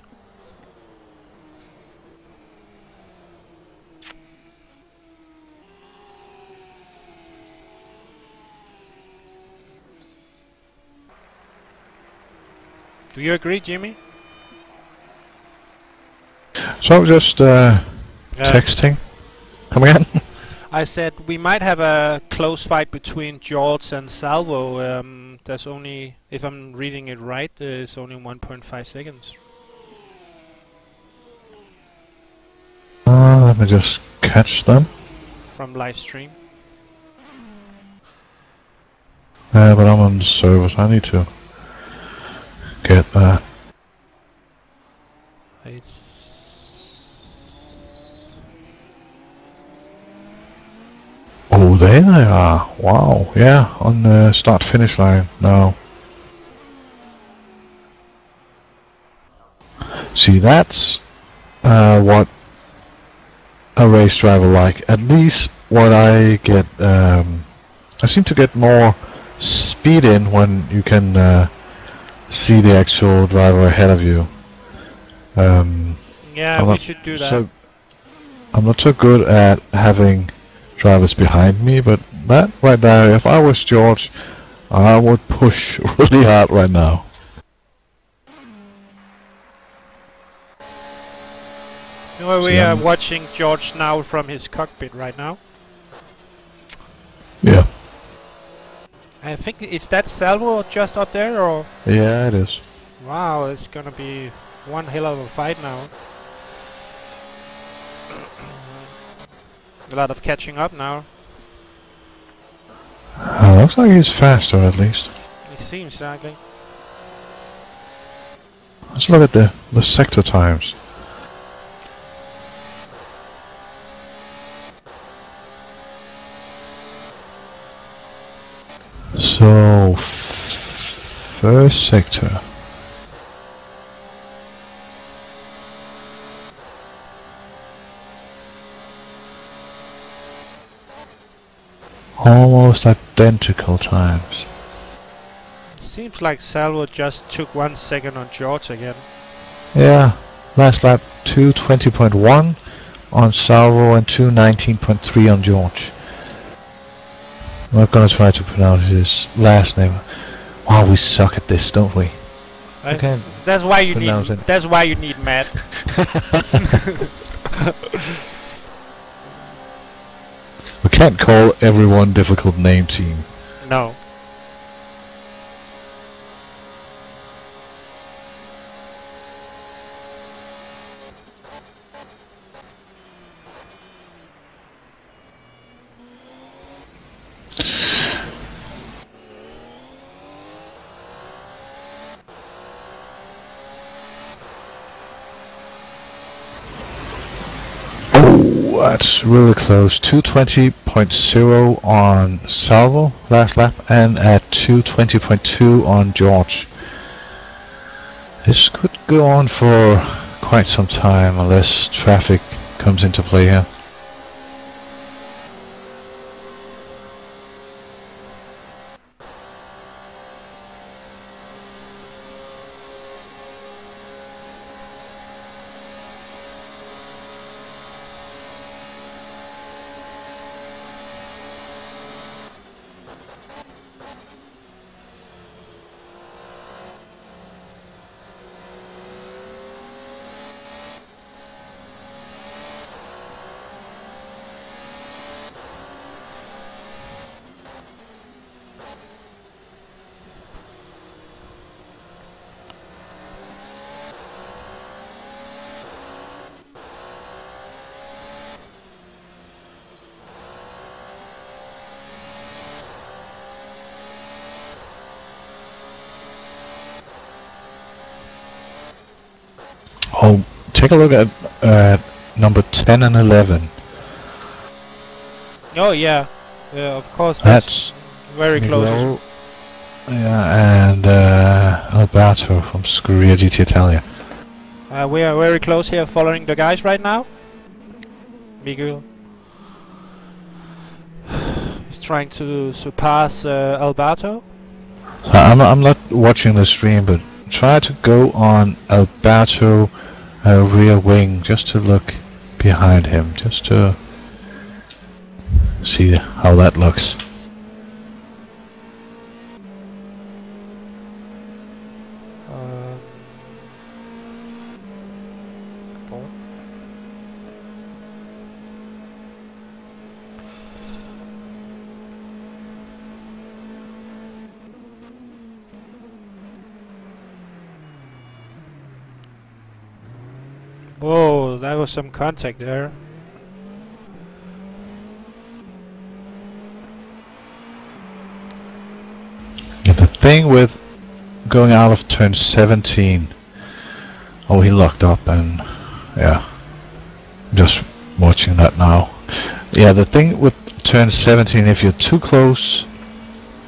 Do you agree, Jimmy? So just texting. Come again? I said we might have a close fight between George and Salvo. There's only, if I'm reading it right, it's only 1.5 seconds. Let me just catch them. From live stream. But I'm on the server, so I need to get that. It's Oh, there they are. Wow, yeah, on the start-finish line now. See, that's what a race driver like. At least what I get, I seem to get more speed in when you can see the actual driver ahead of you. Yeah, we should do that. So I'm not so good at having drivers behind me, but that right there, if I was George, I would push really hard right now. Well, we are watching George now from his cockpit right now. Yeah. I think is that Salvo just up there, or? Yeah, it is. Wow, it's gonna be one hell of a fight now. A lot of catching up now. Looks like he's faster at least. It seems likely. Let's look at the sector times. So, first sector. Almost identical times. Seems like Salvo just took 1 second on George again. Yeah, last lap 2:20.1 on Salvo and 2:19.3 on George. I'm not gonna try to pronounce his last name. Wow, we suck at this, don't we? Okay. That's why you need. That's why you need Matt. We can't call everyone difficult name team. No. That's really close. 2:20.0 on Salvo last lap and at 2:20.2 on George. This could go on for quite some time unless traffic comes into play here. Oh, take a look at number 10 and 11. Oh yeah, of course. That's very close. Yeah, and Alberto from Scuderia GT Italia. We are very close here, following the guys right now. Miguel is trying to surpass Alberto. So I'm not watching the stream, but try to go on Alberto rear wing just to look behind him, just to see how that looks. Whoa, that was some contact there. The thing with going out of turn 17, oh, he locked up, and yeah, just watching that now. Yeah, the thing with turn 17, if you're too close,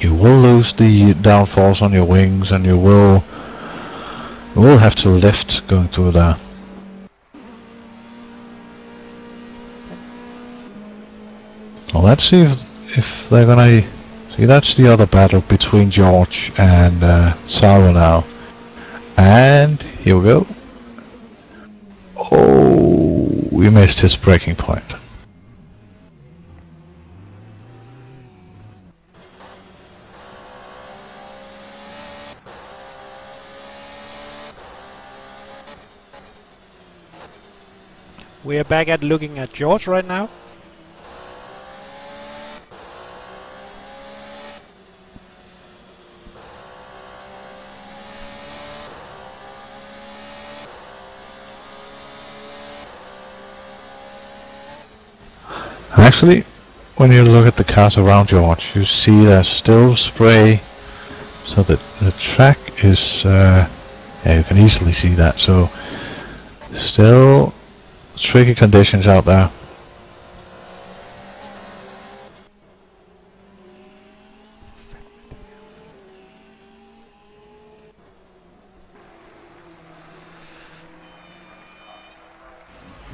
you will lose the downforce on your wings, and you will have to lift going through there. Well, let's see if they're gonna see. That's the other battle between George and Salvo now, and here we go. Oh, we missed his breaking point. We are back at looking at George right now. Actually, when you look at the cars around George, you see there's still spray, so that the track is, yeah, you can easily see that, so still tricky conditions out there.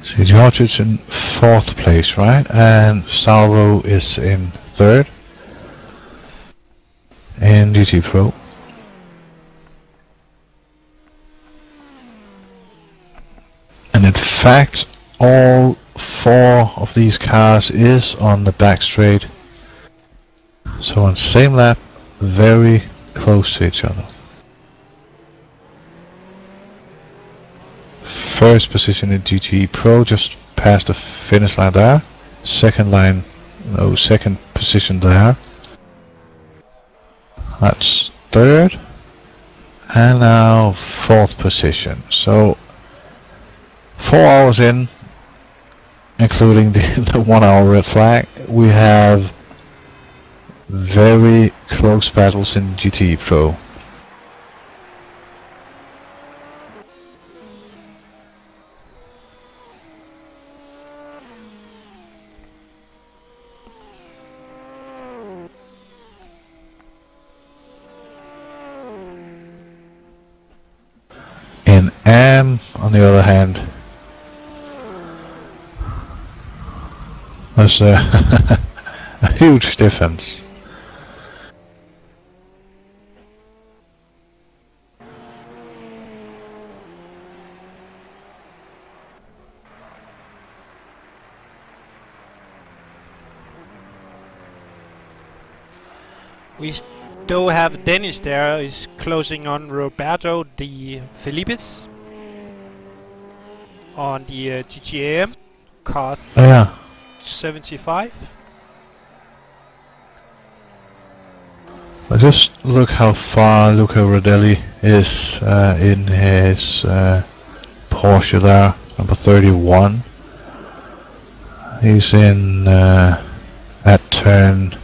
See, George is in 4th place, right? And Salvo is in 3rd in GT Pro. And in fact, all 4 of these cars is on the back straight. So on same lap, very close to each other. First position in GT Pro, just past the finish line there. Second position there. That's 3rd. And now 4th position. So 4 hours in, including the 1 hour red flag, we have very close battles in GT Pro. In AM, on the other hand, there's a huge difference. We still have Dennis there, is closing on Roberto de Felipes on the GTAM car. Yeah. 75. But just look how far Luca Rodelli is in his Porsche there, number 31. He's in at turn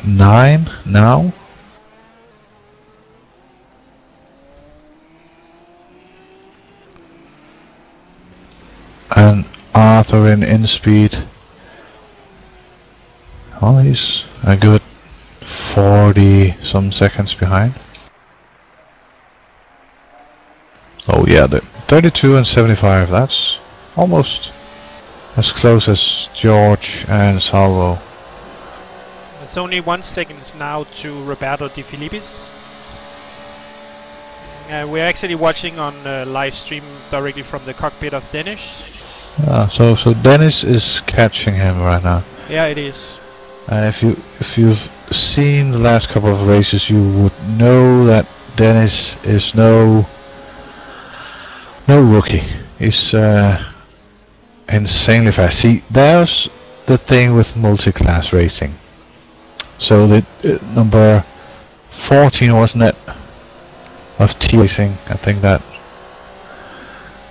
9 now. And Arthur in speed. Well, he's a good 40 some seconds behind. Oh yeah, the 32 and 75, that's almost as close as George and Salvo. It's only 1 second now to Roberto de Felipes. We're actually watching on live stream directly from the cockpit of Dennis. So Dennis is catching him right now. Yeah, it is. If you've seen the last couple of races, you would know that Dennis is no rookie. He's insanely fast. See, there's the thing with multi-class racing. So the number 14, wasn't it, of T Racing, I think, that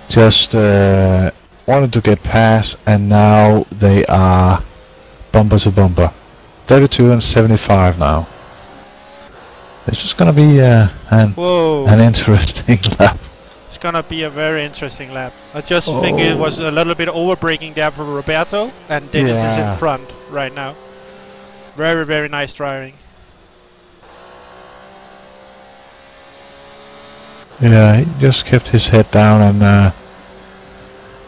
just wanted to get past, and now they are bumper to bumper. 32 and 75 now. This is gonna be an interesting lap. It's gonna be a very interesting lap. I just think it was a little bit over-braking there for Roberto, and Dennis is in front right now. Very, very nice driving. Yeah, he just kept his head down and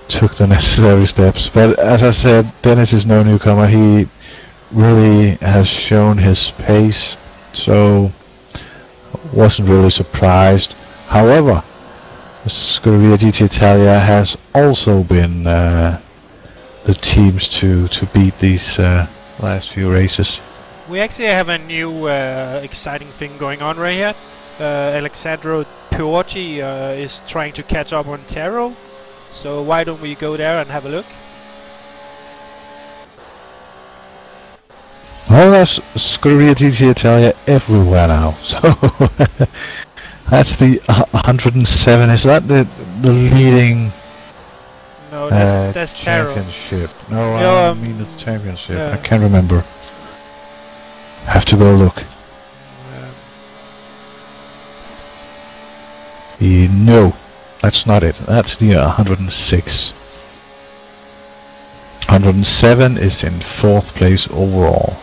took the necessary steps. But as I said, Dennis is no newcomer. He really has shown his pace, so wasn't really surprised. However, Scuderia GT Italia has also been the teams to beat these last few races. We actually have a new exciting thing going on right here. Alexandro Piotti is trying to catch up on Taro, so why don't we go there and have a look? Well, there's Scuderia GT Italia everywhere now, so that's the 107. Is that the leading? No, that's Taro. Championship. No, I mean the championship. I can't remember. Have to go look. No, that's not it. That's the 106. 107 is in 4th place overall.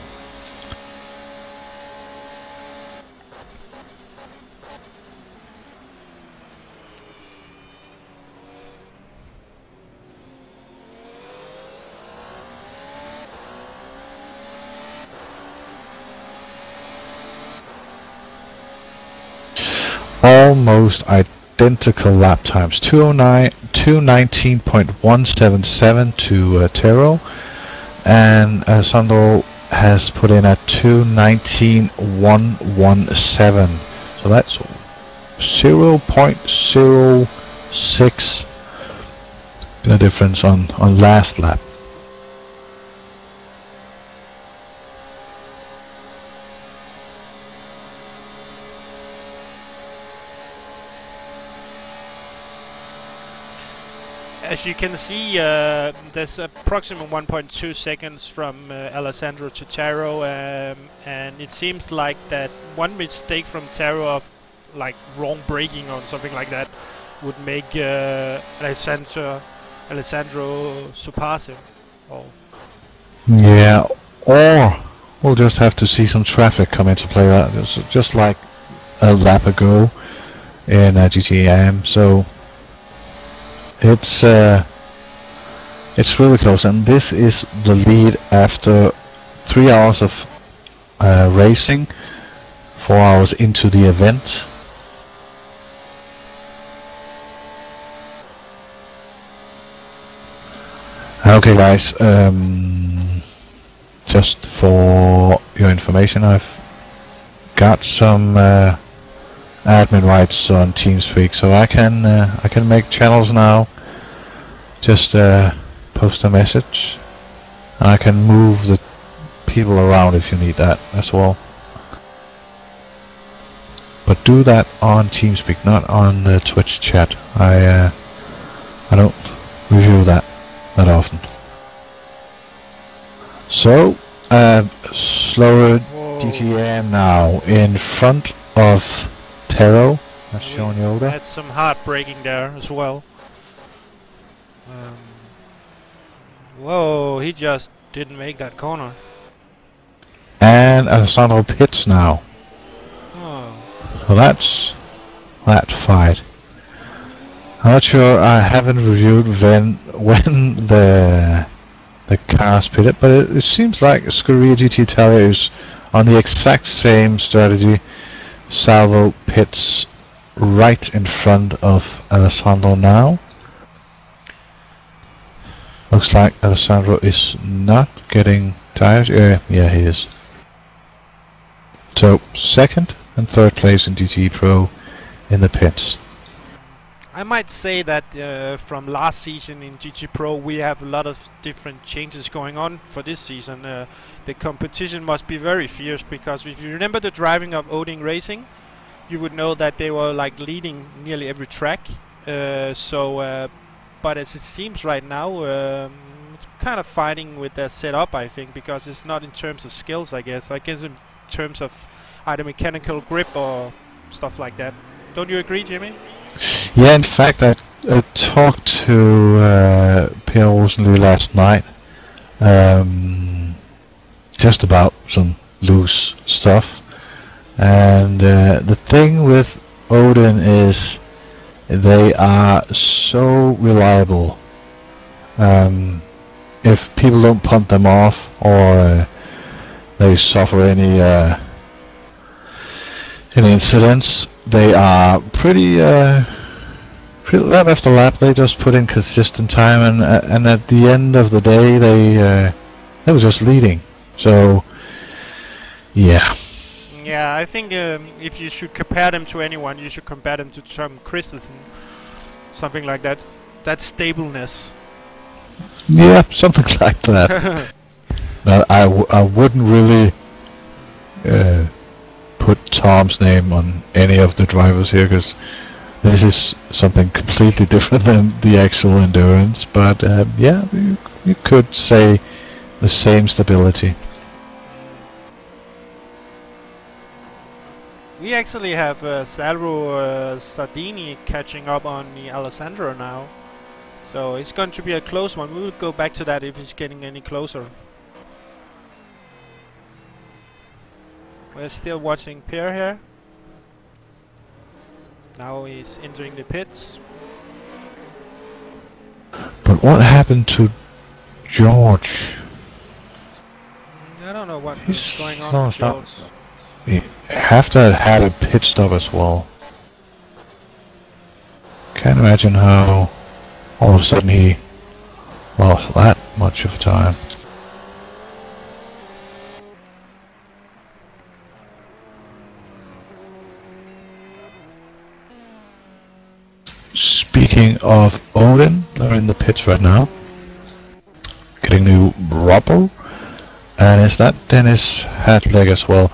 Almost identical lap times. 219.177 to Taro, and Sandro has put in at 219.117. So that's 0.06 the difference on last lap. As you can see, there's approximately 1.2 seconds from Alessandro to Taro, and it seems like that one mistake from Taro of like wrong braking or something like that would make Alessandro surpass him. Oh. Yeah, or we'll just have to see some traffic come into play. That just like a lap ago in GTM. So it's really close, and this is the lead after 3 hours of racing, 4 hours into the event. Okay guys, just for your information, I've got some admin rights on TeamSpeak, so I can make channels now. Just post a message, and I can move the people around if you need that as well. But do that on TeamSpeak, not on the Twitch chat. I don't review that often. So slower DTM now in front of Taro. That's shown Yoda. Had some hard braking there as well. Whoa, he just didn't make that corner. And Alessandro pits now. Oh. So that's that fight. I'm not sure, I haven't reviewed when the cars pitted, but it seems like Scuderia GT Italia is on the exact same strategy. Salvo pits right in front of Alessandro now. Looks like Alessandro is not getting tired. Yeah, he is. So 2nd and 3rd place in GT Pro in the pits. I might say that from last season in GT Pro we have a lot of different changes going on for this season. The competition must be very fierce, because if you remember the driving of Odin Racing, you would know that they were like leading nearly every track. But as it seems right now, it's kind of fighting with their setup, I think, because it's not in terms of skills, I guess in terms of either mechanical grip or stuff like that. Don't you agree, Jimmy? Yeah, in fact, I talked to Per Rosenly last night, just about some loose stuff. And the thing with Odin is they are so reliable. If people don't punt them off or they suffer any incidents, they are pretty lap after lap. They just put in consistent time, and at the end of the day, they were just leading. So, yeah. Yeah, I think if you should compare them to anyone, you should compare them to Tom Christensen, something like that. That stableness. Yeah, something like that. Now, I wouldn't really put Tom's name on any of the drivers here, because this is something completely different than the actual endurance. But yeah, you could say the same stability. We actually have Salvo Sardini catching up on the Alessandro now. So it's going to be a close one. We will go back to that if it's getting any closer. We're still watching Per here. Now he's entering the pits. But what happened to George? I don't know what is going on with stop. George. He have to have had a pit stop as well. Can't imagine how all of a sudden he lost that much of time. Speaking of Odin, they're in the pits right now, getting new rubber, and is that Dennis Hadleg as well?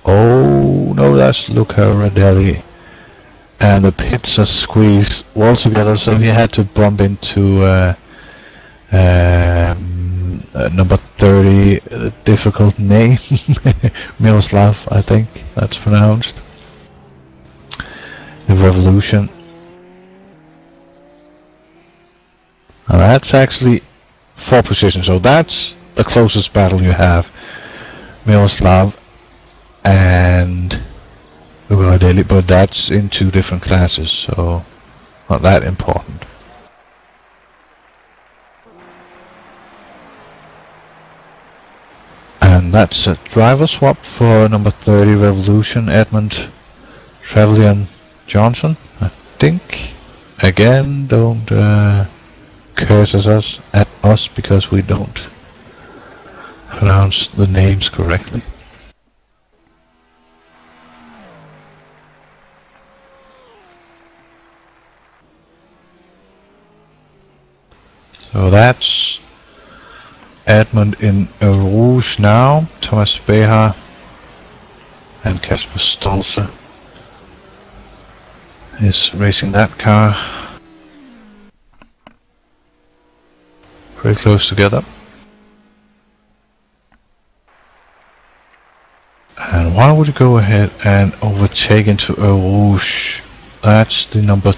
Oh no, that's Luca Radelli, and the pits are squeezed all together, so he had to bump into number 30, difficult name, Miroslav, I think that's pronounced. The Revolution. Now that's actually 4 positions, so that's the closest battle you have. Miroslav and Ugadeli, but that's in 2 different classes, so not that important. And that's a driver swap for number 30 Revolution, Edmund Trevelyan Johnson, I think. Again, don't curses us at us because we don't pronounce the names correctly. So that's Edmund in Rouge now, Thomas Beha and Kasper Stolze is racing that car. Pretty close together. And why would you go ahead and overtake into Eau Rouge? That's the number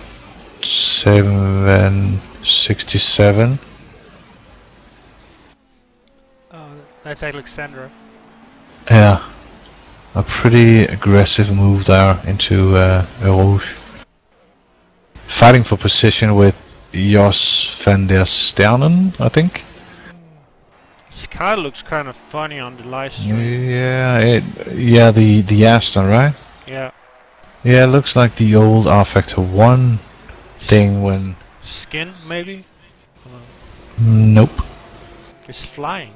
767. Oh, that's Alexandra. Yeah, a pretty aggressive move there into Eau Rouge. Fighting for position with Jos van der Sternen, I think. This car looks kind of funny on the live stream. Yeah, the Aston, right? Yeah. Yeah, it looks like the old R-Factor 1 thing when... Skin, maybe? Nope. It's flying.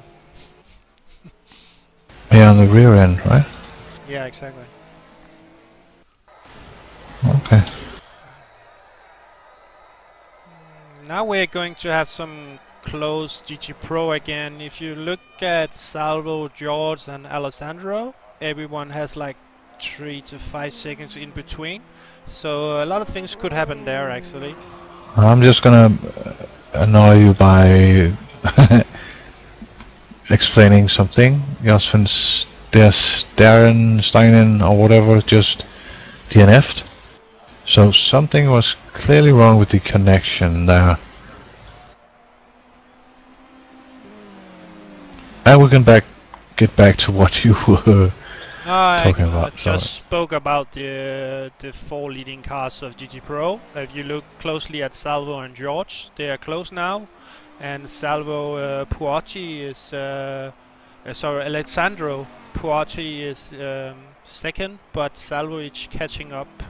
Yeah, on the rear end, right? Yeah, exactly. Okay. Now we're going to have some close GT Pro again. If you look at Salvo, George and Alessandro, everyone has like 3 to 5 seconds in between. So a lot of things could happen there actually. I'm just gonna annoy you by explaining something. Jos van der Sternen or whatever just DNF'd. So something was clearly wrong with the connection there. And we can get back to what you were talking about. Just spoke about the four leading cars of GT Pro. If you look closely at Salvo and George, they are close now, and Salvo Puocci is sorry, Alessandro Puocci is second, but Salvo is catching up.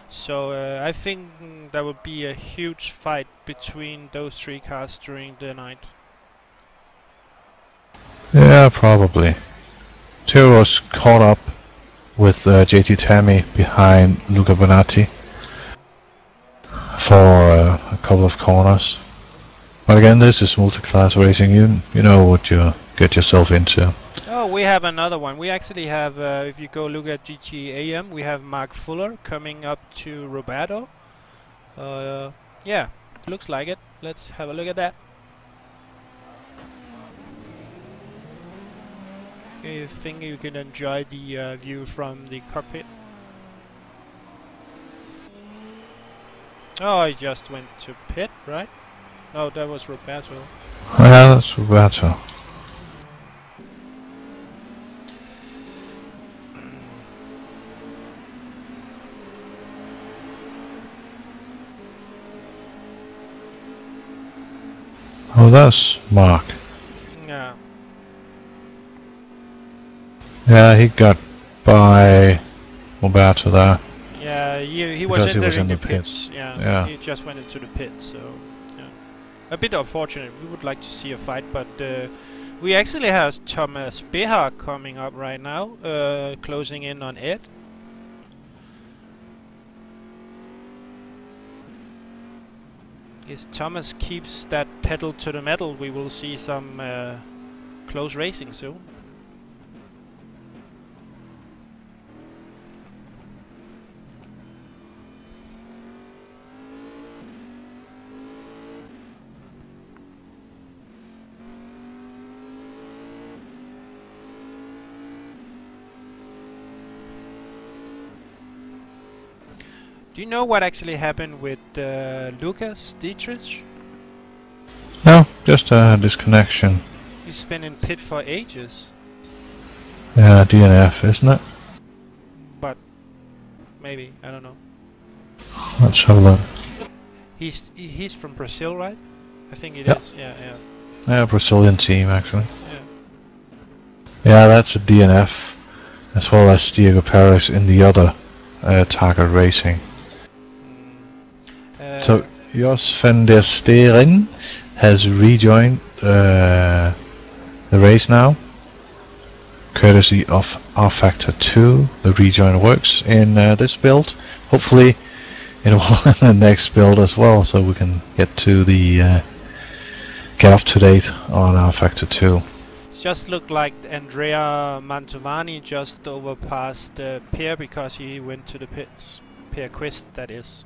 So I think there will be a huge fight between those three cars during the night. Yeah, probably. Tiro was caught up with JT Tammy behind Luca Bonatti for a couple of corners. But again, this is multi-class racing. You know what you get yourself into. Oh, we have another one. We actually have, if you go look at GTAM, we have Mark Fuller coming up to Roberto. Yeah, looks like it. Let's have a look at that. I think you can enjoy the view from the cockpit. Oh, he just went to pit, right? No, that was Roberto. Yeah, that's Roberto. Oh, that's Mark. Yeah. Yeah, he got by Roberto there. Yeah, he was entering the pits. Yeah, he just went into the pits, so yeah. A bit unfortunate. We would like to see a fight, but we actually have Thomas Behar coming up right now, closing in on Ed. If Thomas keeps that pedal to the metal, we will see some close racing soon. Do you know what actually happened with Lucas Dietrich? No, just a disconnection. He's been in pit for ages. Yeah, DNF, isn't it? But maybe, I don't know. Let's have a look. He's from Brazil, right? I think it is. Yeah, yeah. Yeah, Brazilian team actually. Yeah. Yeah, that's a DNF, as well as Diego Perez in the other Target Racing. So Jos van der Steren has rejoined the race now, courtesy of R-Factor 2. The rejoin works in this build. Hopefully it will in the next build as well, so we can get to the get up to date on R-Factor 2. Just looked like Andrea Mantovani just overpassed Per because he went to the pits. Per Quist, that is.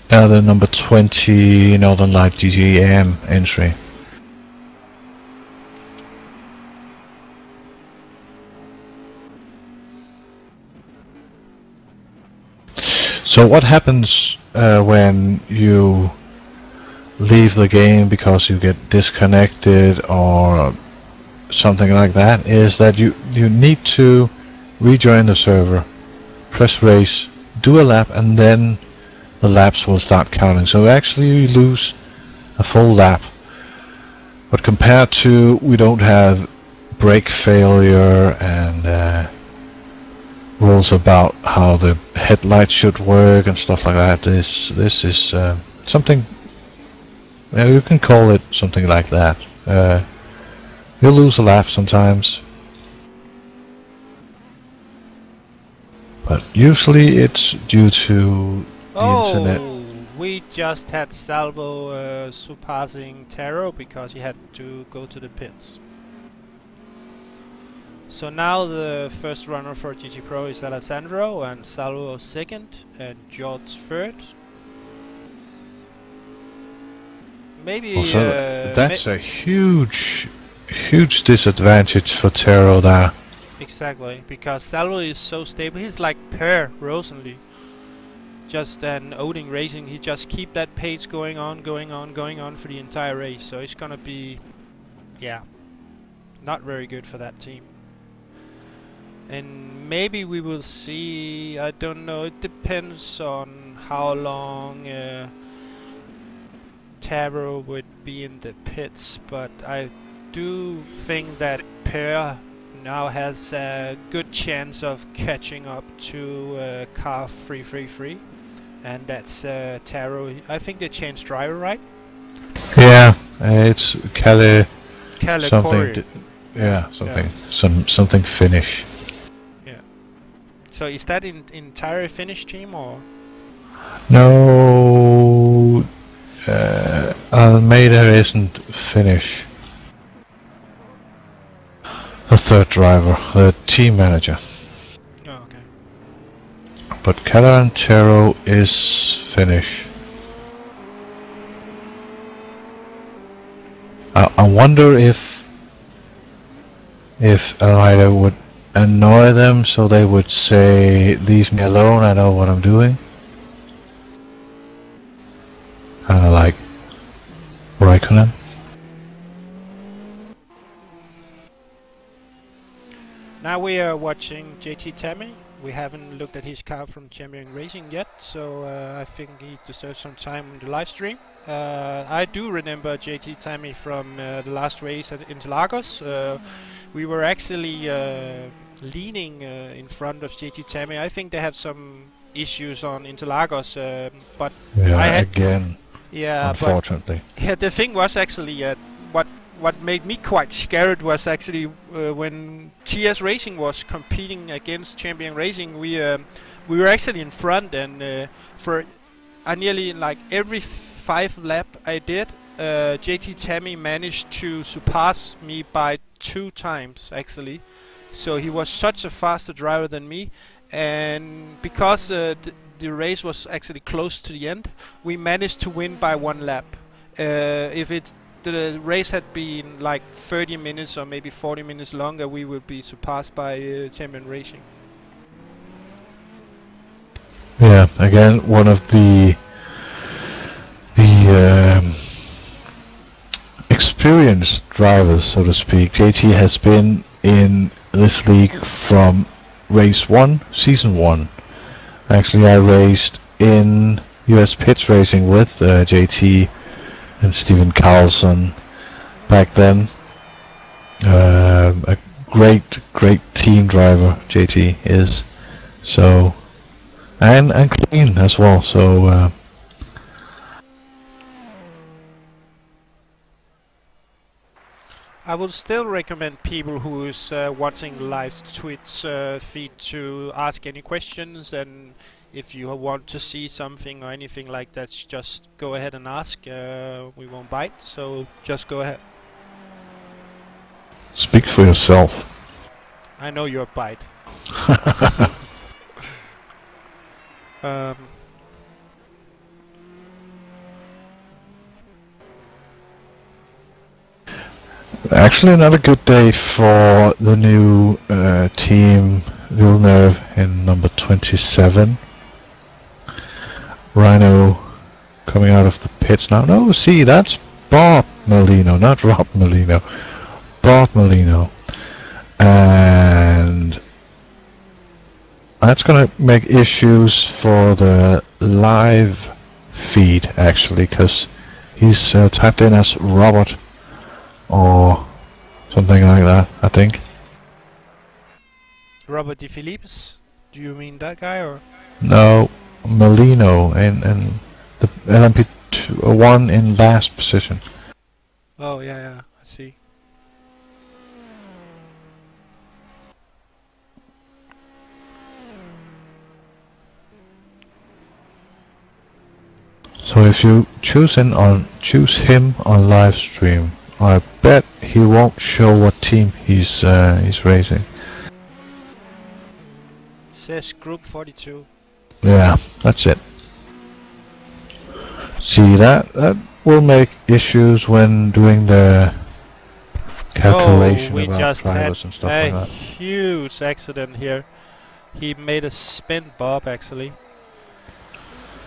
Yeah, the number 20 Northern Light GTAM entry. So what happens when you leave the game because you get disconnected or something like that is that you need to rejoin the server, press race, do a lap, and then the laps will start counting. So actually you lose a full lap. But compared to, we don't have brake failure and rules about how the headlight should work and stuff like that. This is something, you can call it something like that. You'll lose a lap sometimes, but usually it's due to the internet. We just had Salvo surpassing Taro because he had to go to the pits. So now the first runner for GT Pro is Alessandro, and Salvo second, and George third. Maybe that's a huge disadvantage for Taro there. Exactly, because Salvo is so stable. He's like Per Rosenly. just an owning racing. He just keep that pace going on for the entire race. So it's gonna be, yeah, not very good for that team. And maybe we will see, I don't know, it depends on how long Taro would be in the pits, but I do think that Per now has a good chance of catching up to car 333, and that's Taro. I think they changed driver, right? Yeah, it's Kalle something. Corey. Yeah, something Finnish. Yeah. So is that in entire Finnish team or? No, Almeida isn't Finnish. The third driver, the team manager. Oh, okay. But Calantero is Finnish. I wonder if Almeida would annoy them so they would say, "Leave me alone, I know what I'm doing." Kinda like Raikkonen. Now we are watching JT Tammy. We haven't looked at his car from Champion Racing yet, so I think he deserves some time on the live stream. I do remember JT Tammy from the last race at Interlagos. We were actually leaning in front of JT Tammy. I think they have some issues on Interlagos, but yeah, again. Yeah, unfortunately. But yeah, the thing was actually what made me quite scared was actually when TS Racing was competing against Champion Racing. We were actually in front, and for nearly like every 5 lap I did, JT Tammy managed to surpass me by 2 times actually. So he was such a faster driver than me, and because the race was actually close to the end, we managed to win by 1 lap. If the race had been like 30 minutes or maybe 40 minutes longer, we would be surpassed by Champion Racing. Yeah, again, one of the experienced drivers, so to speak. JT has been in this league from race 1, season 1. Actually, I raced in US Pits Racing with JT and Steven Carlson back then. A great team driver JT is. So and clean as well. So I would still recommend people who is watching live Twitch feed to ask any questions, and if you want to see something or anything like that, just go ahead and ask. We won't bite, so just go ahead. Speak for yourself. I know you're bite. Actually, another good day for the new team Villeneuve in number 27. Rhino coming out of the pits now. No, see, that's Bob Molino, not Rob Molino. Bob Molino. And that's going to make issues for the live feed, actually, because he's typed in as Robert or something like that, I think. Robert De Philippes? Do you mean that guy, or? No, Molino and the LMP1 in last position. Oh yeah, I see. So if you choose him on live stream, I bet he won't show what team he's racing. Says Group 42. Yeah, that's it. See, that will make issues when doing the calculation we about just drivers had and stuff a like that. huge accident here. He made a spin bob actually.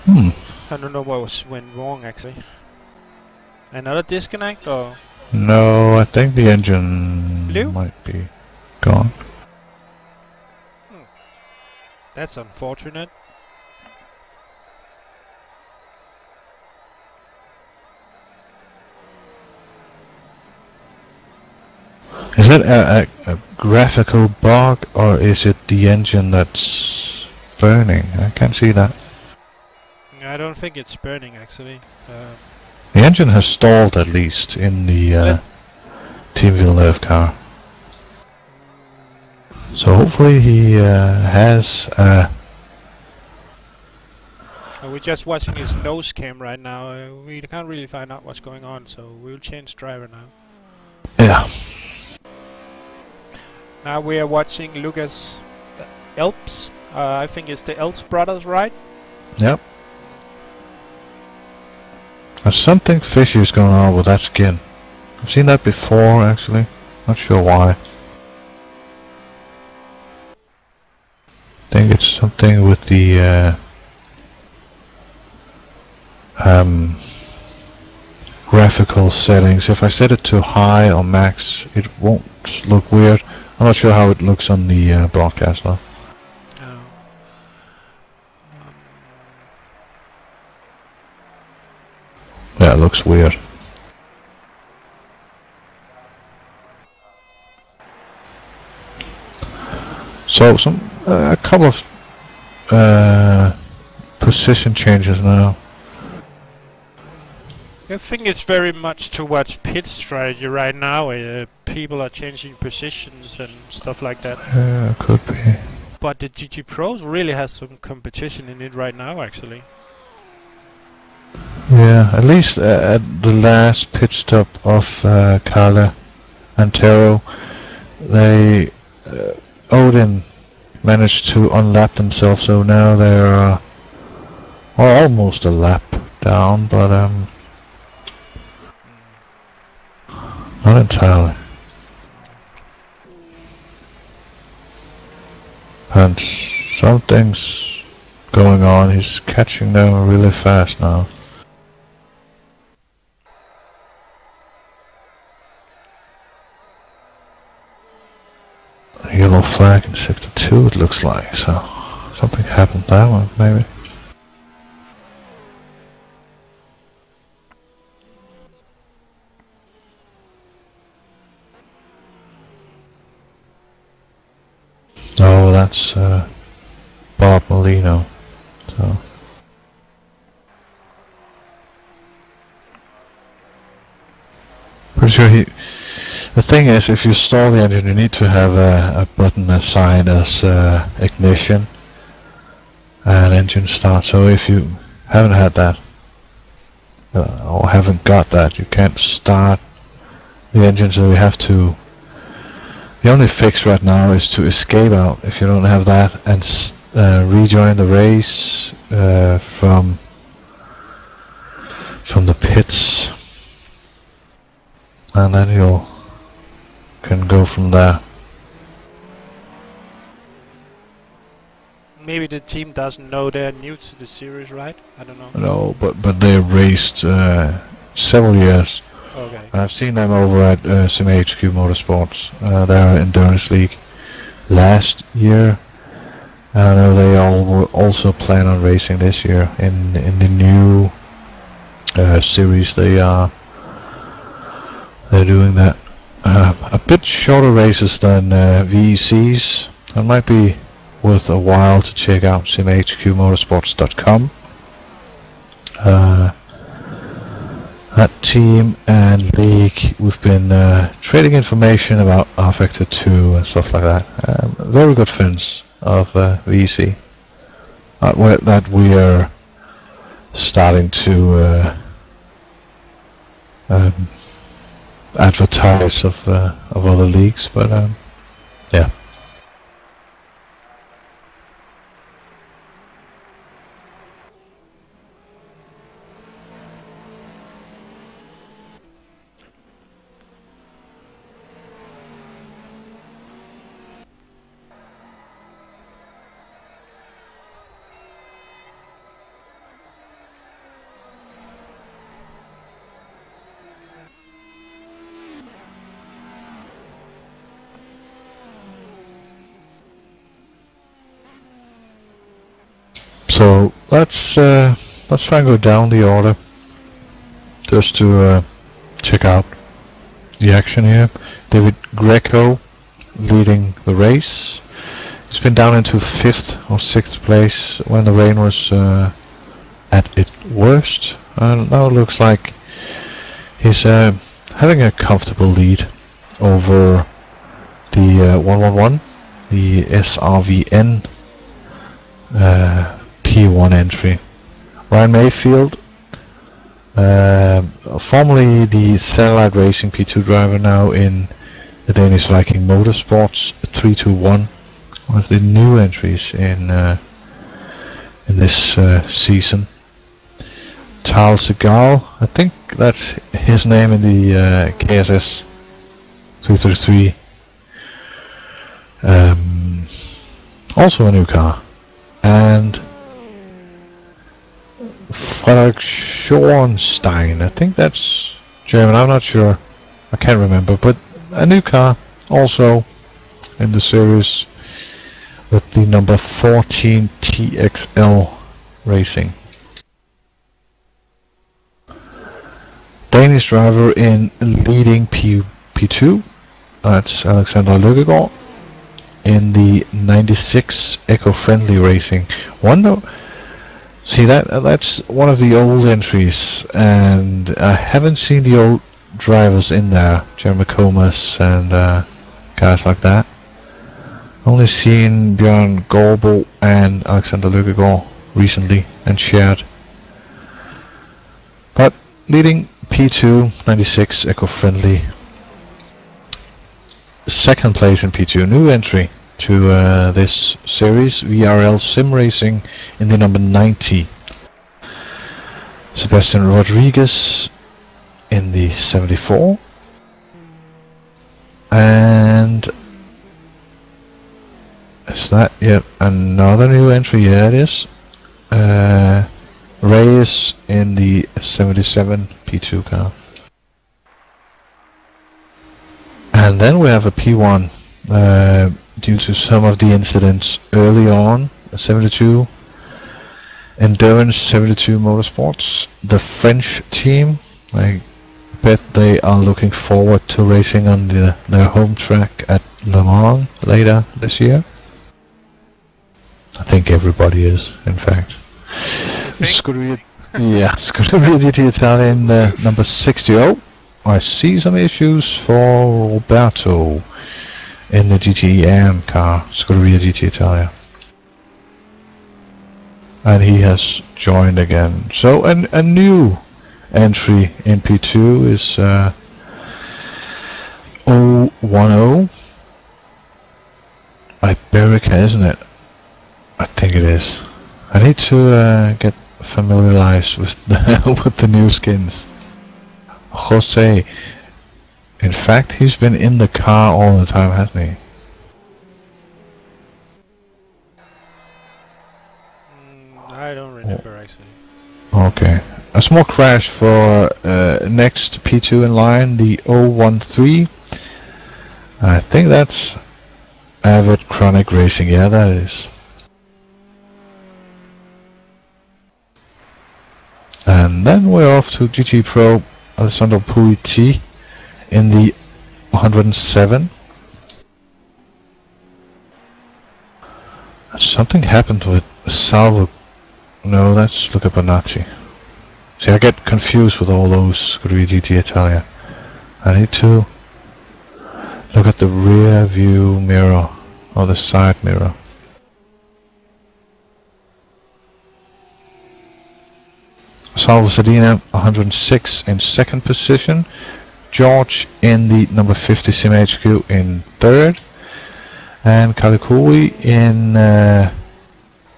Hmm. I don't know what went wrong actually. Another disconnect or No, I think the engine blue? might be gone. That's unfortunate. Is it a graphical bug, or is it the engine that's burning? I can't see that. I don't think it's burning actually. The engine has stalled at least in the Team Villeneuve car. So hopefully he has. We're just watching his nose cam right now. We can't really find out what's going on, so we'll change driver now. Yeah. Now we are watching Lucas Elps. I think it's the Elps brothers, right? Yep. There's something fishy is going on with that skin. I've seen that before, actually. Not sure why. I think it's something with the graphical settings. If I set it to high or max, it won't look weird. I'm not sure how it looks on the broadcast though. Yeah, it looks weird. So a couple of position changes now. I think it's very much towards pit strategy right now. People are changing positions and stuff like that. Yeah, could be. But the GT Pros really has some competition in it right now, actually. Yeah, at least at the last pit stop of Carla and Taro, they Odin managed to unlap themselves, so now they're almost a lap down, but not entirely. And something's going on. He's catching them really fast now. A yellow flag in sector 2 it looks like, so something happened that one maybe. Oh, that's Bob Molino. So pretty sure he. The thing is, if you stall the engine, you need to have a button assigned as ignition and engine start. So if you haven't had that or haven't got that, you can't start the engine. So you have to. The only fix right now is to escape out if you don't have that and rejoin the race from the pits, and then you can go from there. Maybe the team doesn't know they're new to the series, right? I don't know. No, but they raced several years. Okay. I've seen them over at SimHQ Motorsports, their endurance league, last year. I know they all also plan on racing this year in the new series. They're doing that. A bit shorter races than VECs. It might be worth a while to check out simhqmotorsports.com. That team and league, we've been trading information about R-Factor 2 and stuff like that. Very good friends of VEC. That we are starting to advertise of other leagues, but yeah. So let's try and go down the order just to check out the action here. David Greco leading the race. He's been down into 5th or 6th place when the rain was at its worst, and now it looks like he's having a comfortable lead over the 111, the SRVN P1 entry. Ryan Mayfield, formerly the Satellite Racing P2 driver, now in the Danish Viking Motorsports 321, one of the new entries in this season. Tal Segal, I think that's his name in the KSS 333. Also a new car. And Frederik Schornstein, I think that's German, I'm not sure, I can't remember, but a new car also in the series with the number 14 TXL Racing. Danish driver in leading P2, that's Alexander Løkkegaard in the 96 Eco-Friendly Racing. See, that's one of the old entries, and I haven't seen the old drivers in there, Jeremy Comas and guys like that. Only seen Björn Gorbo and Alexander Løkkegaard recently and shared. But leading P2, 96 Eco-Friendly. Second place in P2, new entry to this series, VRL Sim Racing in the number 90. Sebastian Rodriguez in the 74. And is that yet another new entry? Yeah, it is. Reyes in the 77 P2 car. And then we have a P1 due to some of the incidents early on. 72 Endurance 72 Motorsports, the French team. I bet they are looking forward to racing on their home track at Le Mans later this year. I think everybody is, in fact. Scuderia GT Italian number 60. Oh, I see some issues for Roberto in the GTEM car, Scuderia GT Italia. And he has joined again. So a new entry in P2 is 010. Iberica, isn't it? I think it is. I need to get familiarized with with the new skins. Jose, in fact, he's been in the car all the time, hasn't he? I don't remember actually. Okay. A small crash for next P2 in line, the 013. I think that's Avid Chronic Racing. Yeah, that is. And then we're off to GT Pro Alessandro Puiti in the 107. Something happened with Salvo. No, that's Luca Bonatti. See, I get confused with all those Scuderia GT Italia. I need to look at the rear view mirror or the side mirror. Salvo Sedina 106 in second position. George in the number 50 Sim HQ in third. And Kalikui in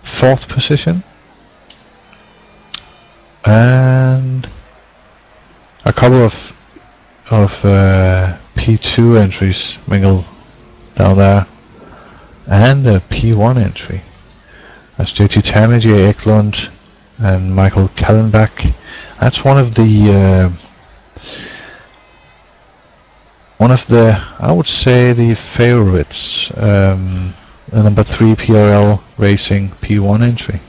fourth position. And a couple of P2 entries mingled down there, and a P1 entry. That's JT Tanner, J. Eklund, and Michael Kallenbach. That's one of the I would say the favorites. The number 3 PRL Racing P1 entry.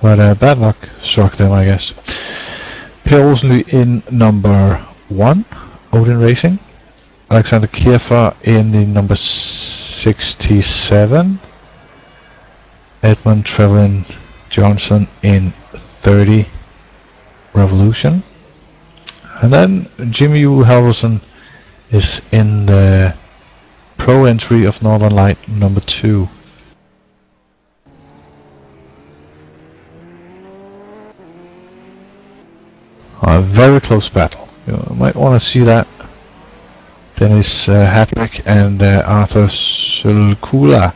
But bad luck struck them, I guess. Per Olsen in number 1, Odin Racing. Alexander Kiefer in the number 67. Edmund Trevin Johnson in 30 Revolution. And then Jimmy U. Halverson is in the pro entry of Northern Light number 2. A very close battle. You might want to see that. Dennis Hadwick and Arthur Sulkula.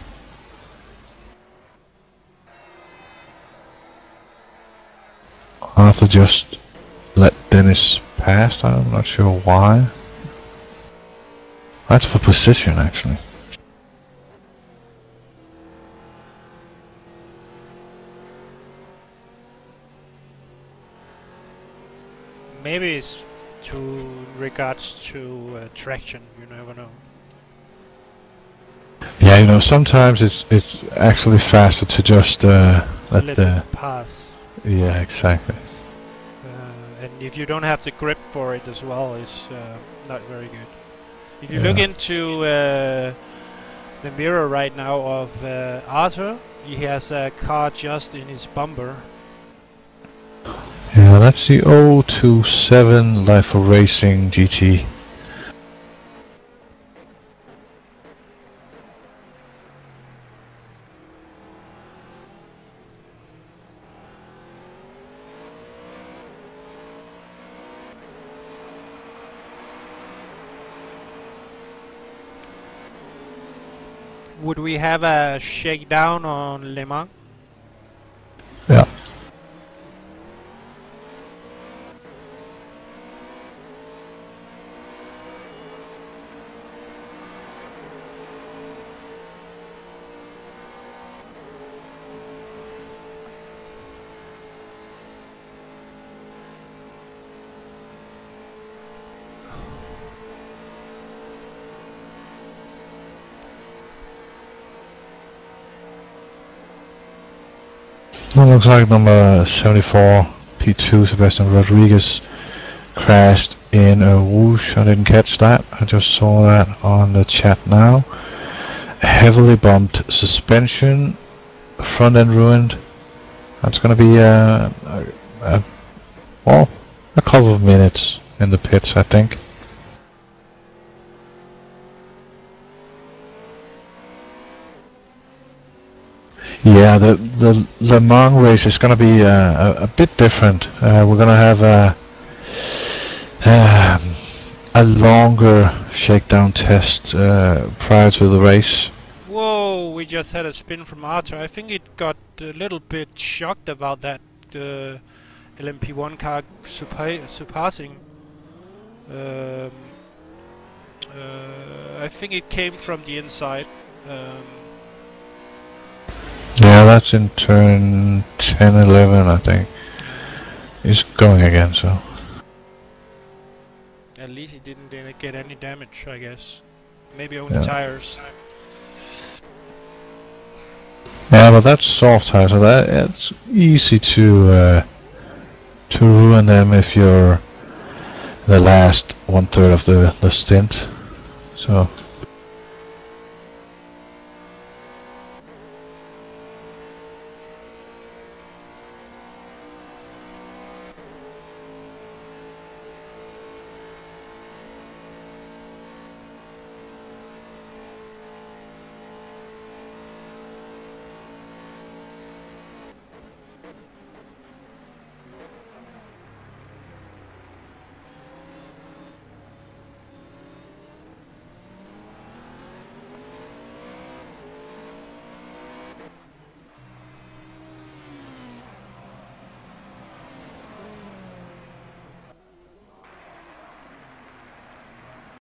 Arthur just let Dennis pass. I'm not sure why. That's for position, actually. Maybe it's to regards to traction. You never know. Yeah, you know, sometimes it's actually faster to just let the pass. Yeah, exactly. And if you don't have the grip for it as well, it's not very good. If you look into the mirror right now of Arthur, he has a car just in his bumper. Yeah, that's the 027 Life of Racing GT. Would we have a shakedown on Le Mans? Yeah. It looks like number 74, P2, Sebastian Rodriguez, crashed in a whoosh. I didn't catch that. I just saw that on the chat now. Heavily bumped suspension, front end ruined. That's going to be well, a couple of minutes in the pits, I think. Yeah, the Le Mans race is going to be a bit different. We're going to have a longer shakedown test prior to the race. Whoa, we just had a spin from Arthur. I think it got a little bit shocked about that LMP1 car surpassing. I think it came from the inside. Yeah, that's in turn 10, 11, I think. He's going again, so. At least he didn't get any damage, I guess. Maybe only tires. Yeah, but that's soft tires, so it's easy to ruin them if you're the last 1/3 of the stint. So